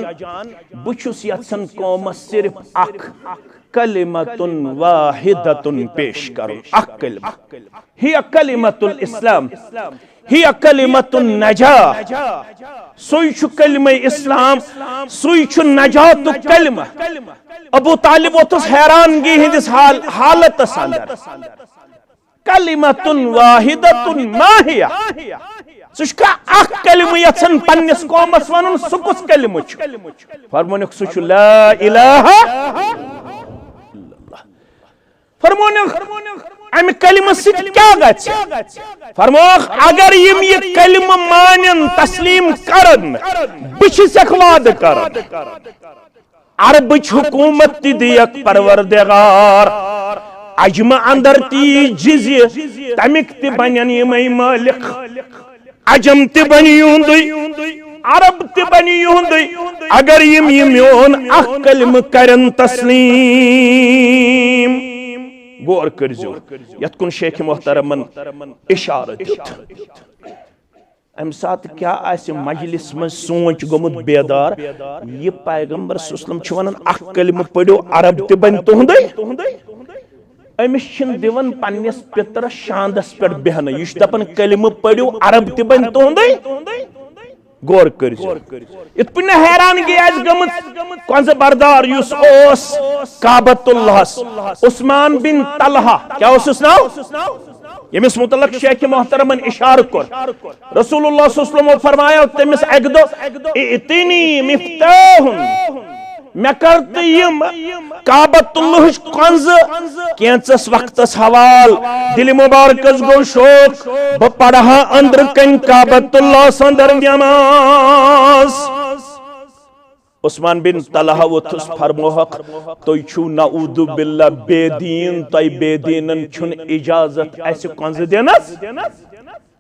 बुछुस यथन कौमस सिर्फ अख कलिमतुन वाहिदतुन पेश करो अख कलिमा हिया कलिमतुल इस्लाम हिया कलिमतुन नजाह सोई छु कलिमा इस्लाम सोई छु नजात कलिमा अबू तालिब ओतस हैरानगी हिंदिस हालत अंदर कलिमतुन वाहिदतुन माहिया सुका अख कलिमा यथन पन्निस कौमस वनुन सुकुस कलिमा छु फरमोनक सु छु ला इलाहा इल्लल्लाह फरमोनक अम कलिमा सित क्या गछ फरमोख अगर यम ये कलिमा मानन तस्लीम करन बिछसक वाद करन अरबच हुकूमत दियक परवरदिगार अजम अंदर ती जिज़्य तमिक ते बनन यमई मालिक अजम ते बनी युंदुई अरब ते बनी युंदुई अगर यम योन अख कलम करन तस्लीम गौर करजो यत कुन शेख मोहतरमन इशारत अम सात क्या आसे मजलिस में सोच गोमुत बेदार ये पैगंबर सल्लल्लाहु अलैहि वसल्लम अख कलम पढ़ो अरब ते बन तुहंदे अमिस दिवन पन्निस पितर शांदस पे बेहन यह दपन कलम पढ़ो अरब ते बन तुहंदे गौर कर इत पे हैरान गमत कंज बरदार युस ओस काबतुल्लाहस उस्मान बिन तलहा क्या उस नाव यमिस मुतलक शेख मोहतरमन इशार कर रसूलुल्लाह सल्लल्लाहु अलैहि वसल्लम फरमाया तमिस एक दो इतनी मिफ्ताहुन मैं करते यम काबतुल्लाह कंज कैंचस वक्तस हवाल दिल मुबारकस गो शोक ब पढ़ा अंदर कन काबतुल्लाह संदर नमाज उस्मान बिन तलहा वोथुस फरमोहक तोय छु नऊदु बिल्ला बेदीन तोय बेदीनन छुन इजाजत ऐसे कंज देनस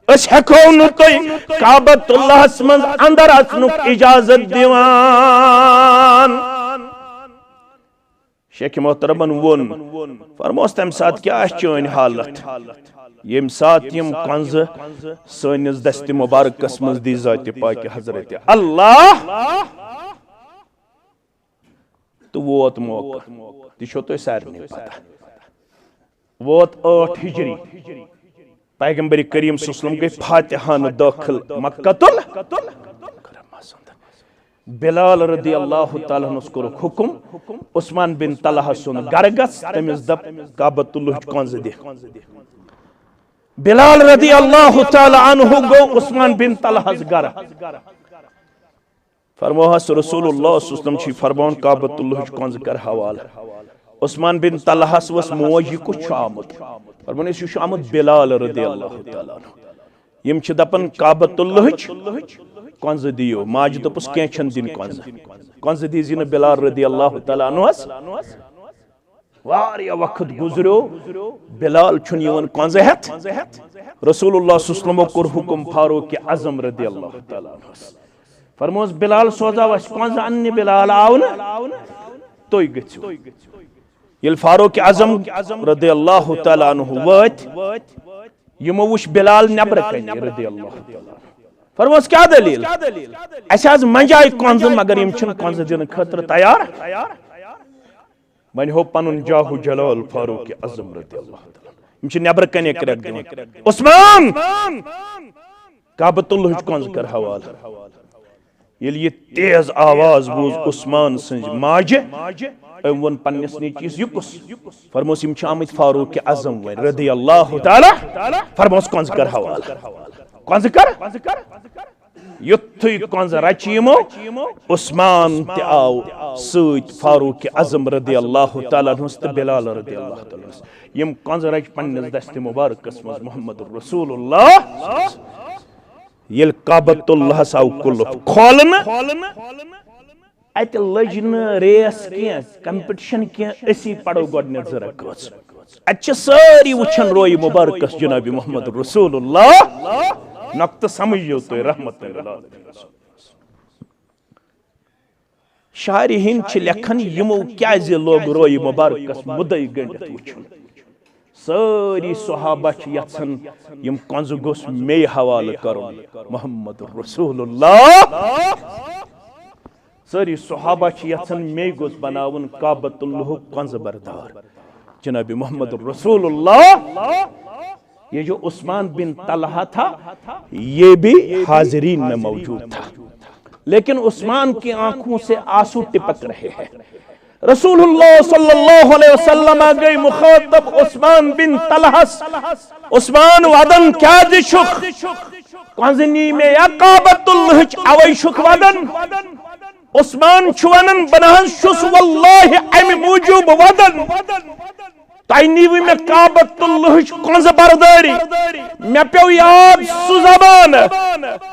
अस हेको न तोय काबतुल्लाह मज अंदर अचनुक इजाजत दिवान शेख मोहतरमन वोन फरमोस तम साथ क्या चोन हालत यम साथ यम कंज सनिस दस्त मुबारकस मज दी जात पाक हजरत अल्लाह तो वोत मौका तो तो सारे पता वोत 8 हिजरी पैगंबर करीम सल्लल्लाहु अलैहि वसल्लम गई फातिहान दाखिल मक्कतुल बिलाल रदी अल्लाह तआला अन्हु हुकुम उस्मान बिन तलहा सुन गरगस तमिस दप काबतुल्लाह कंज दे बिलाल रदी अल्लाह तआला अन्हु गो उस्मान बिन तलहा गर फरमोहस रसूलुल्लाह सल्लल्लाहु अलैहि वसल्लम छी फरमान काबतुल्लाह कंज कर हवाल उस्मान बिन तलहास वस मोज कुछ आमत फरमान इस आमत बिलाल रदी अल्लाह तआला यम छ दपन काबतुल्लाह कंज दियो माज दपस केछन दिन कंज दीजी न बिलाल रदी अल्लाह तआला अन्हुस वारिया वक्त गुजरो बिलाल छुन यवन कंज हेत रसूलुल्लाह सल्लल्लाहु अलैहि वसल्लम कोर हुकुम फारूक आजम रदी अल्लाह तआला अन्हुस फरमोस बिलाल सोजा वस कंज अन्य बिलाल आव न तोय गछो ये फारूक आजम रदी अल्लाह तआला अन्हु वत यमो वुश बिलाल नबर कन रदी अल्लाह तआला फरमोस क्या दलील अस मंजाय कंज मगर यम छन कंज दिन खतर तैयार वन हो पनुन जाहु जलाल फारूक आजम रदी अल्लाह तआला यम छ नबर कन करक दिन उस्मान काबतुल्लाह कंज कर हवाल ये तेज आवाज बूज उस्मान सज माजे वन पन्निस नीचीस युकुस फरमोस यम आमत फारूक आजम वन रदी अल्लाह तआला फरमोस कंज कर हवाल कंज कर युथुई कंज रचीमो उस्मान ते आव सत फारूक आजम रदी अल्लाह तआला अन्हु बिलाल रदी अल्लाह तआला यम कंज रच पन्निस दस्त मुबारकस मज मोहम्मद रसूलुल्लाह ये काबतुल्लाह साव कुल खोलन अत लज न रेस क्या कंपटिशन क्या असी पढ़ो गोडने जरकस अत सारी वुछन रोय मुबारकस जनाब मोहम्मद रसूलुल्लाह नक्त समझो तो रहमत शायर हिंद छ लेखन यमो क्या लोग रोय मुबारकस मुदई गंडत वुछन सारी सहाबा यन यम कंज गोस मे हवाल करुन मोहम्मद रसूलुल्लाह सारी सहाबा यन मे गोस बनावन काबतुल्लाह कंज बरदार जनाब मोहम्मद रसूलुल्लाह ये जो उस्मान बिन तलहा था ये भी हाजिरीन में मौजूद था लेकिन उस्मान की आंखों से आंसू टिपक रहे हैं रसूलुल्लाह सल्लल्लाहु अलैहि वसल्लम गई मुखातब उस्मान बिन तलहस उस्मान वदन क्या दिशुख कंजनी में काबतुल्लाह अवैशुख वदन उस्मान छुवनन बनहन शुस वल्लाहि अम मूजूब वदन ताइनीवी में काबतुल्लाह कंज बरदारी मैं पे याद सु जबान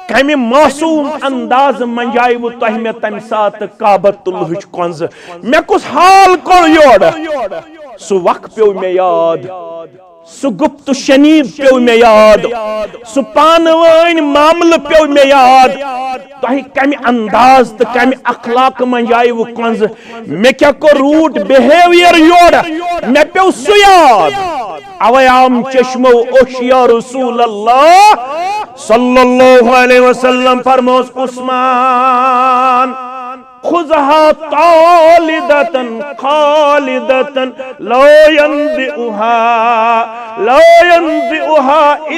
कमी मासूम अंदाज मंजाई वो तह में तम सात काबतुल्लाह कंज मैं कुछ हाल को योड़ सु वक्त पे मे याद सु गुप्त शनीद पे मे याद सु पानवान मामल पे मे याद तुह कम अंदाज तो कम अखलाक मन आय वो कंज मे क्या को रूट बिहेवियर योर मे पे सु याद अवयाम चश्मो ओशिया रसूल अल्लाह सल्लल्लाहु अलैहि वसल्लम फरमोस उस्मान खुज़हा तालिदतन खालिदतन ला यंज़िउहा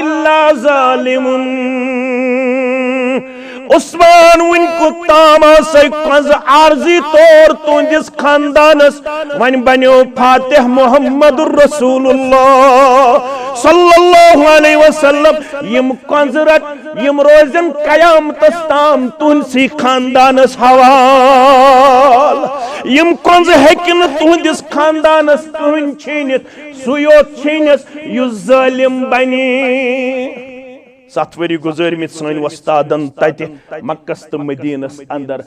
इल्ला ज़ालिमुन उस्मान उनको तामा से कंज आर्जी तौर तुंदिस खानदानस वन बनो फातिह मुहम्मदुर रसूलुल्लाह सल्लल्लाहु अलैहि वसल्लम यम कंजरत यम रोजन कयामतस ताम तुंसी खानदानस हवाल यम कंज हेकिन तुंदिस खानदानस तुन छीनित सुयोत छीनिस युस जालिम बनी 7 वरी गुजरमित सन वस्तादन तत मक्कस तो मदीनस अंदर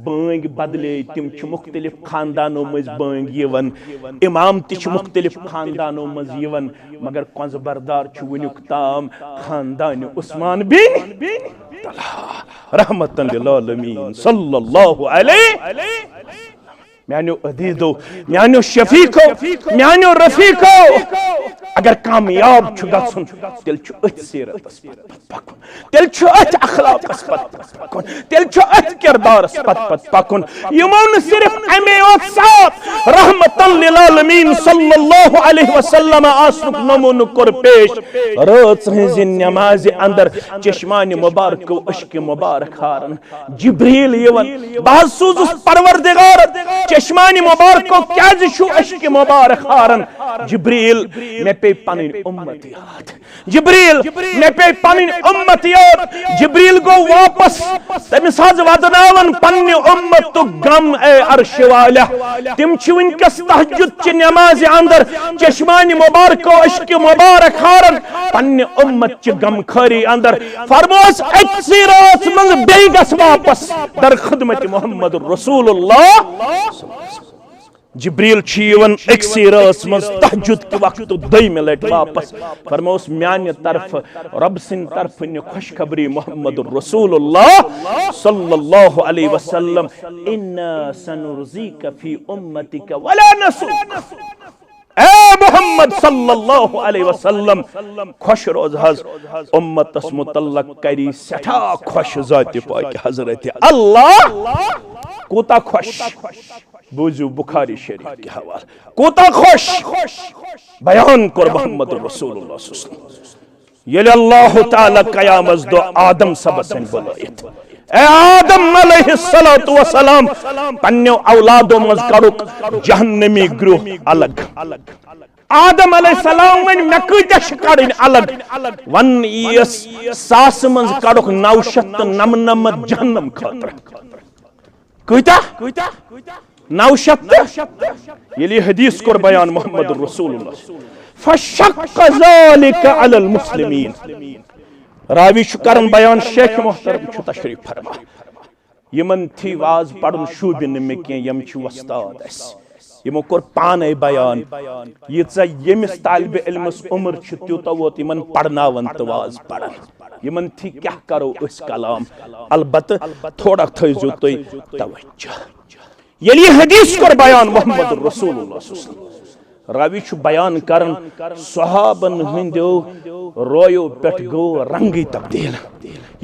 बांग बदले तिम मुख्तलिफ खानदानों मज बांग यवन इमाम तिश मुख्तलिफ खानदानों मज यवन मगर कंज बरदार वनुक ताम खानदान उस्मान बिन तलहा रहमतन लिल आलमीन सल्लल्लाहु अलैहि म्यानो अदीदो म्यानो शफीको म्यानो रफीको अगर कामयाब छु गछुन तेल छु अथ सीरतस पकुन तेल छु अथ अखलाकस पकुन तेल छु अथ किरदारस पकुन यमो न सिर्फ अमे ओत साथ रहमतन लिल आलमीन सल्लल्लाहु अलैहि वसल्लम आसुक नमून कर पेश रात हंज नमाज अंदर चश्मान मुबारक अश्क मुबारक हारन जिब्रील यवन बासूस परवरदिगार चश्मानी मुबारक क्या अश्क मुबारक हारन जिब्रील मे पे पनिन उम्मत याद जिब्रील मे पे पनिन उम्मत याद जिब्रील गो वापस तमिस हज वदनावन पन्ने उम्मत तो गम ए अर्श वाला तिम छि वनकस तहज्जुद च नमाज अंदर चश्मानी मुबारक अश्क मुबारक हारन पन्ने उम्मत च गम खरी अंदर फरमोस अक्सी रात मन बेगस वापस दर खिदमत मोहम्मद रसूलुल्लाह जिब्रील छीवन अक्सी रात मज तहज्जुद के वक्त दम लट वापस फरमोस म्यान तरफ रब सिन तरफ ने खुशखबरी मोहम्मद रसूलुल्लाह सल्लल्लाहु अलैहि वसल्लम इन्ना सनुरज़ीका फी उम्मतिका वला नसूक ए मोहम्मद सल्लल्लाहु अलैहि वसल्लम खुश रोज हज उम्मतस मुतल्लक करी सठा खुश जात पाक हजरत अल्लाह कोता खुश बुजू बुखारी शरीफ के हवाले कोता खुश बयान कर मोहम्मद रसूलुल्लाह सल्लल्लाहु अलैहि वसल्लम ये अल्लाह ताला कयामत दो आदम सबसन बुलायत ए आदम अलैहिस्सलातु वसलाम पन्ने औलादों मज करुक जहन्नमी ग्रोह अलग आदम अलैहिस्सलाम वन मकूता शिकारिन अलग वन यस सास मज करुक 999 जहन्नम खातर कुता 900 ये हदीस को बयान मोहम्मद रसूलुल्लाह फशक्क ज़ालिका अलल मुस्लिमीन रावी शुकरन बयान शेख मोहतरम छु तशरीफ फरमा यमन थी वाज पढ़न शूबिन में के यम छु वस्ताद अस यमो कोर पाने बयान यीचा यमिस तालिब इल्मस उम्र छु त्युता वोत यमन पढ़नावन त वाज पढ़न यमन थी क्या करो इस कलाम अलबत थोड़ा थइजो तोय तवज्जो यली हदीस कर बयान मोहम्मद रसूलुल्लाह रावी छु बयान करन सहाबन हिंदो रोयो पेट गो रंगी तब्दील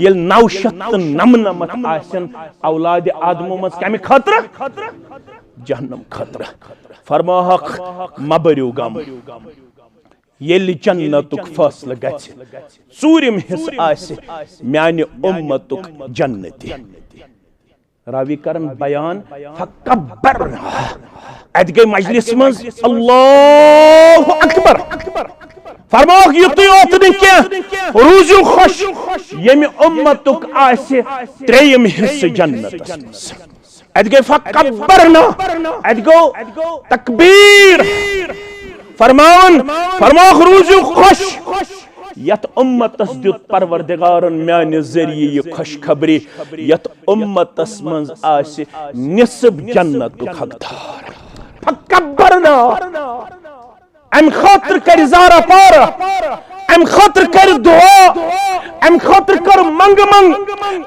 येल 999 आसन औलाद आदम मस कम खतरा जहन्नम खतरा फरमाहक मबरु गम येल जन्नतुक फैसल गछ सूरिम हिस आसे म्यानि उम्मतुक जन्नती रावी करन बयान फकब्बरना अद गई मजलिस मज अल्लाहु अकबर फरमाओ युतु योत न के रूजु खुश यमि उम्मतुक आसे त्रेयम हिस्स जन्नत अद गई फकब्बरना अद गो तकबीर फरमाओ रूजु खुश यत उम्मतस दुत परवरदिगारन म्यान जरिए ये खुशखबरी यत उम्मतस मंज आसे निस्ब जन्नत हकदार फकब्बरना अम खातर कर ज़ारा पारा, अम खातर कर दुआ, अम खातर कर मंग मंग,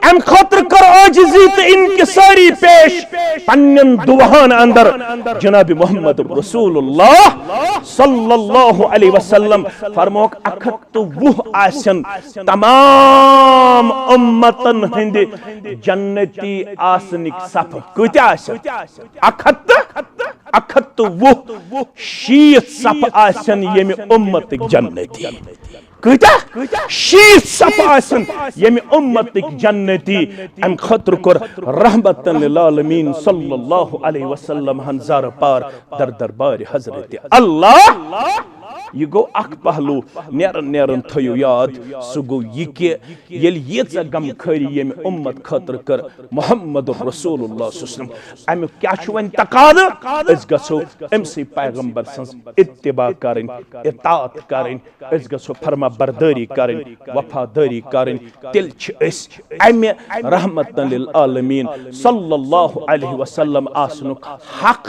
अम खातर कर आजिज़ी ते इनकिसारी पेश पन्नन दुआन अंदर जनाब मोहम्मद रसूलुल्लाह सल्लल्लाहु अलैहि वसल्लम फरमोक अखत वुह आसन तमाम उम्मतन हिंद जन्नती आसनिक सफ कत आसन अखत वुह शीत सफ आसन यम उम्मत जन्नती शीत सफ आसन यम उम्मत जन्नती अम खतर कर रहमतन लिल आलमीन सल्लल्लाहु अलैहि वसल्लम हंजार पार दर दरबार हजरत अल्लाह। यह गो अख पहलू नेरन नेरन थयो याद सह गो ये यीचा गम खरी यम उम्मत खतर कर मोहम्मद रसूलुल्लाह सल्लल्लाहु अलैहि वसल्लम अम क्या वन तकाद अस गसो अमसी पैगंबर सन्स इत्तिबा करें, इताअत करें, अस गसो फरमा बरदारी करें, वफादारी करें, तिल अस अमे रहमतन लिल आलमीन सल्लल्लाहु अलैहि वसल्लम आसनुक हक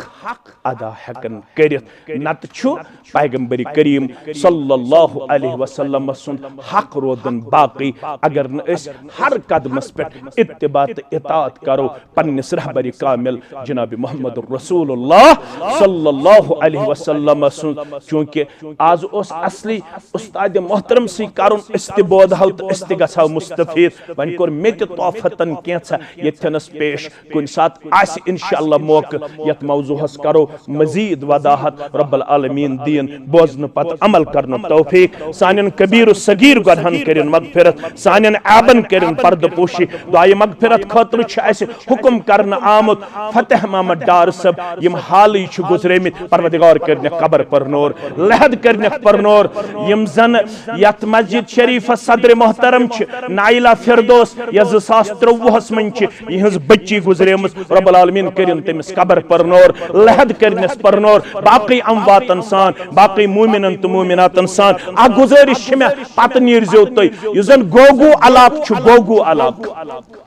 अदा हेकन करित नत छु पैगंबरी करीम सल्लल्लाहु अलैहि वसल्लम सुन हक रोदन बाकी अगर न अस हर कदमस पे इत्तिबा ते इताअत करो पन्निस रहबरी कामिल जनाब मोहम्मद रसूलुल्लाह सल्लल्लाहु अलैहि वसल्लम सुन। चूंकि आज उस असली उस्ताद मोहतरम सी करुन इस्तिबोध हव तो इस्तिगसाव मुस्तफीद वन कोर मेत तोफतन केंसा यथनस पेश कुन सात आस इंशाअल्लाह मौका यत मौजूहस करो मजीद वदाहत रब्बुल आलमीन दीन बोजन पत अमल करन तौफीक सानन कबीर सगीर गहन करिन मगफिरत सानन आबन करिन पर्दपोशी दुआए मगफिरत खतर छ अस हुक्म करन आमत फतेह मोहम्मद डार सब यम हाली छ गुजरेमित परवरदिगार करन कब्र पर नूर लहद करन पर नूर यम जन यत मस्जिद शरीफ सदर मोहतरम छ नाइला फिरदौस या 2023 मन छ यहज बच्ची गुजरेमस रब्बुल आलमीन करिन तमिस कब्र पर नूर लहद करनस पर नूर बाकी अमवात इंसान बाकी मोमिनन तो मोमिनात इंसान आ गुजारिश छ मे पत नीरजो तय युजन गोगू अलाक छ गोगू अलाक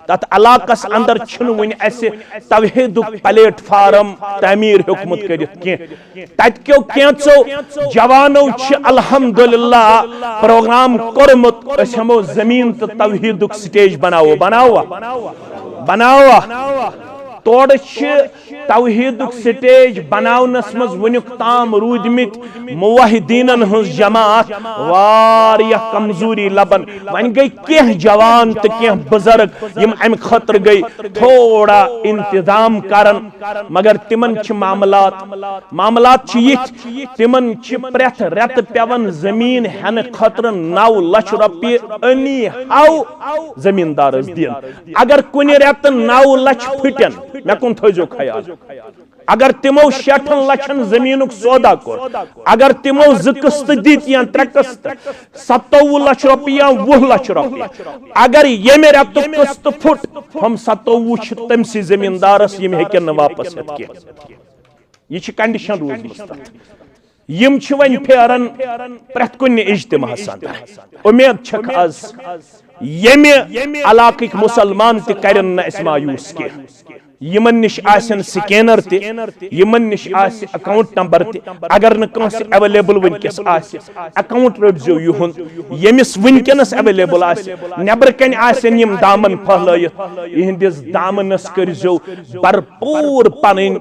तत अलाकस अंदर छन वन अस तवहीदुक प्लेटफार्म तामीर हुकमत करित के तत क्यों केंचो जवानो छ अल्हम्दुलिल्लाह प्रोग्राम करमत अस हमो जमीन तो तवहीदुक स्टेज बनावा तोड़ तवहीदुक स्टेज बनावनस मज वनुक ताम रूदमित मुवहिदीनन हंस जमात वारिया कमजोरी लबन वन गई केह जवान तो केह बुजुर्ग यम अम खतर गई थोड़ा इंतजाम करन मगर तिमन छ मामलात छ यिथ तिमन छ प्रेथ रेत पेवन जमीन हन खतर 9 लाख रुपये अनी हाउ जमींदारस दिन अगर कुनि रेत 9 लाख फुटन मे कुन थजो ख्याल अगर तिमो 60 लक्षन जमीनुक सौदा कोर अगर तिमो 2 किस्त दित या 3 किस्त 27 लाख रुपये या 20 लाख रुपये अगर ये मेरा तो किस्त फुट हम 27 तमसी जमींदारस यम हेकन वापस हेत के ये छ कंडीशन रूज मुस्तत यम छ वन फेरन प्रत कुन इज्तिमा संदर उम्मीद छक आज यमे इलाकिक मुसलमान ते करन न इस मायूस के यमन निश आसन स्कैनर ते यमन निश आस अकाउंट नंबर ते अगर न कंस अवेलेबल वनकस आस अकाउंट रटजो युहन यमिस वनकनस अवेलेबल आस नेबर कन आसन यम दामन फहलयत इहंदिस दामनस करजो भरपूर पनिन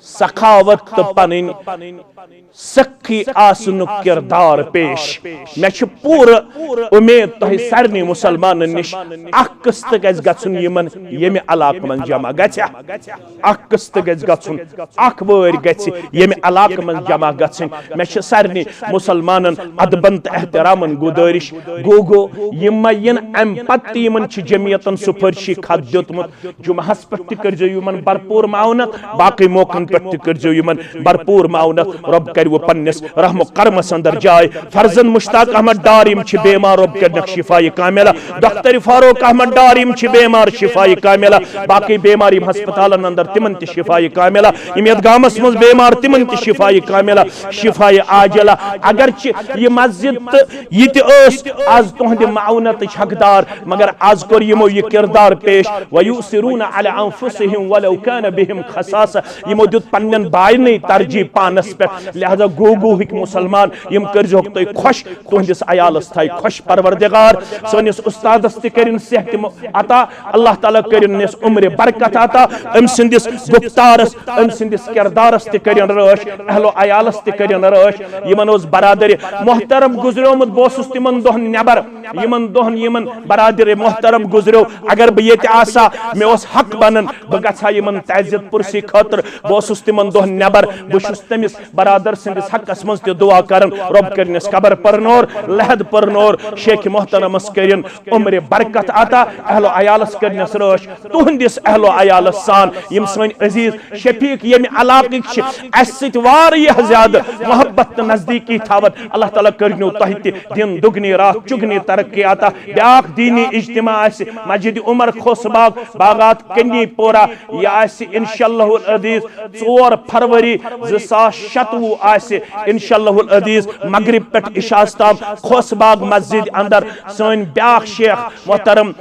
सखावत तो पनिन सखी आसनुक किरदार पेश मे छ पूर उम्मीद तह सारनी मुसलमान निश अख किस्त गज गछुन यमन यमे इलाक मन जमा गछा अख किस्त गज गछुन अख वर गछ यमे इलाक मन जमा गछन मे छ सारनी मुसलमानन अदबंत एहतरामन गुदारिश गोगो यमयन अम पत यमन छ जमियतन सुफरशी खत दितमुत जुमहस पत करजो यमन भरपूर माउनत बाकी मौकन पत करजो यमन भरपूर माउनत रब कर वो पन्निस रहम करम अंदर जाए फर्जन मुश्ताक अहमद डार यम छ बीमार रब कर शिफाई कामिला डॉक्टर फारूक अहमद डार यम छ बीमार शिफाई कामिला बाकी बीमारी हस्पताल हस्पतालन अंदर तिमन ति शिफाई कामिला यम यत गामस मज बेमार तिमन ति शिफाई कामिला शिफाई आजिला अगर ये मस्जिद तो ये आज तुहद माउनत हकदार मगर आज कर यमो ये किरदार पेश वयुसिरून अला अनफुसिहिम वलौ कान बिहिम खसासा यमो दुत पन्नन बायन तरजीह पानस पे लिहाजा गो हिक मुसलमान यम करजोक तो खुश तुहदिस अयालस थाय खुश परवरदिगार सनिस उस्तादस त करिन सेहत अता अल्लाह ताला करिन उम्र बरकत अता अम सिंदिस गुफ्तारस अम सिंदिस किरदारस त करिन रश अहलो अयालस त करिन रश यमन ओस बरादर मोहतरम गुजरोमुत बोसुस तिमन दोहन नेबर यमन दोहन यमन बरादर मोहतरम गुजरो अगर बह ये आसा मे ओस हक बनन बह गछा यमन तइज्जत पुरसी खतर बोसुस तिमन दोहन नेबर बुशुस तमिस बरादर सिंदिस हकस मज त दुआ करन रब करनिस कबर परनोर लहद परनोर शेख मोहतरमस करिन उम्र बरकत अता अहलो अयालस करनिस रश तुहंदिस अहलो अयालस सान यम सन अजीज शफीक यम इलाक़िक अस सत वारियाह ज्यादा मोहब्बत नजदीकी थावत अल्लाह ताला करनो तह दिन दुगनी रात चुगनी तरक्की अता ब्याख दीनी इज्तिमा मस्जिद उमर खोसबाग बागात कन्नी पोरा यह इंशाअल्लाहुल अजीज 4 फरवरी 2027 इंशाअल्लाहुल अजीज मगरिब पे इशास ताम खोसबाग मस्जिद अंदर सन ब्याख शेख मोहतरम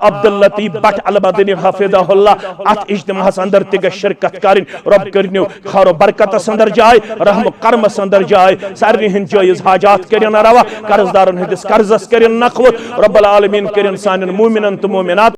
अब्दुल लतीफ भट्ट अल मदनी हफिज़हुल्लाह अत इज्तिमास अंदर तिग शिरकत करिन रब करनो खैर बरकत अंदर जाय रहम करम अंदर जाय सारे हिंद जायज हाजात करिन रवा कर्जदारन हदिस कर्जस करिन नखवत रब्बुल आलमीन करिन सानिन मोमिनन तो मोमिनात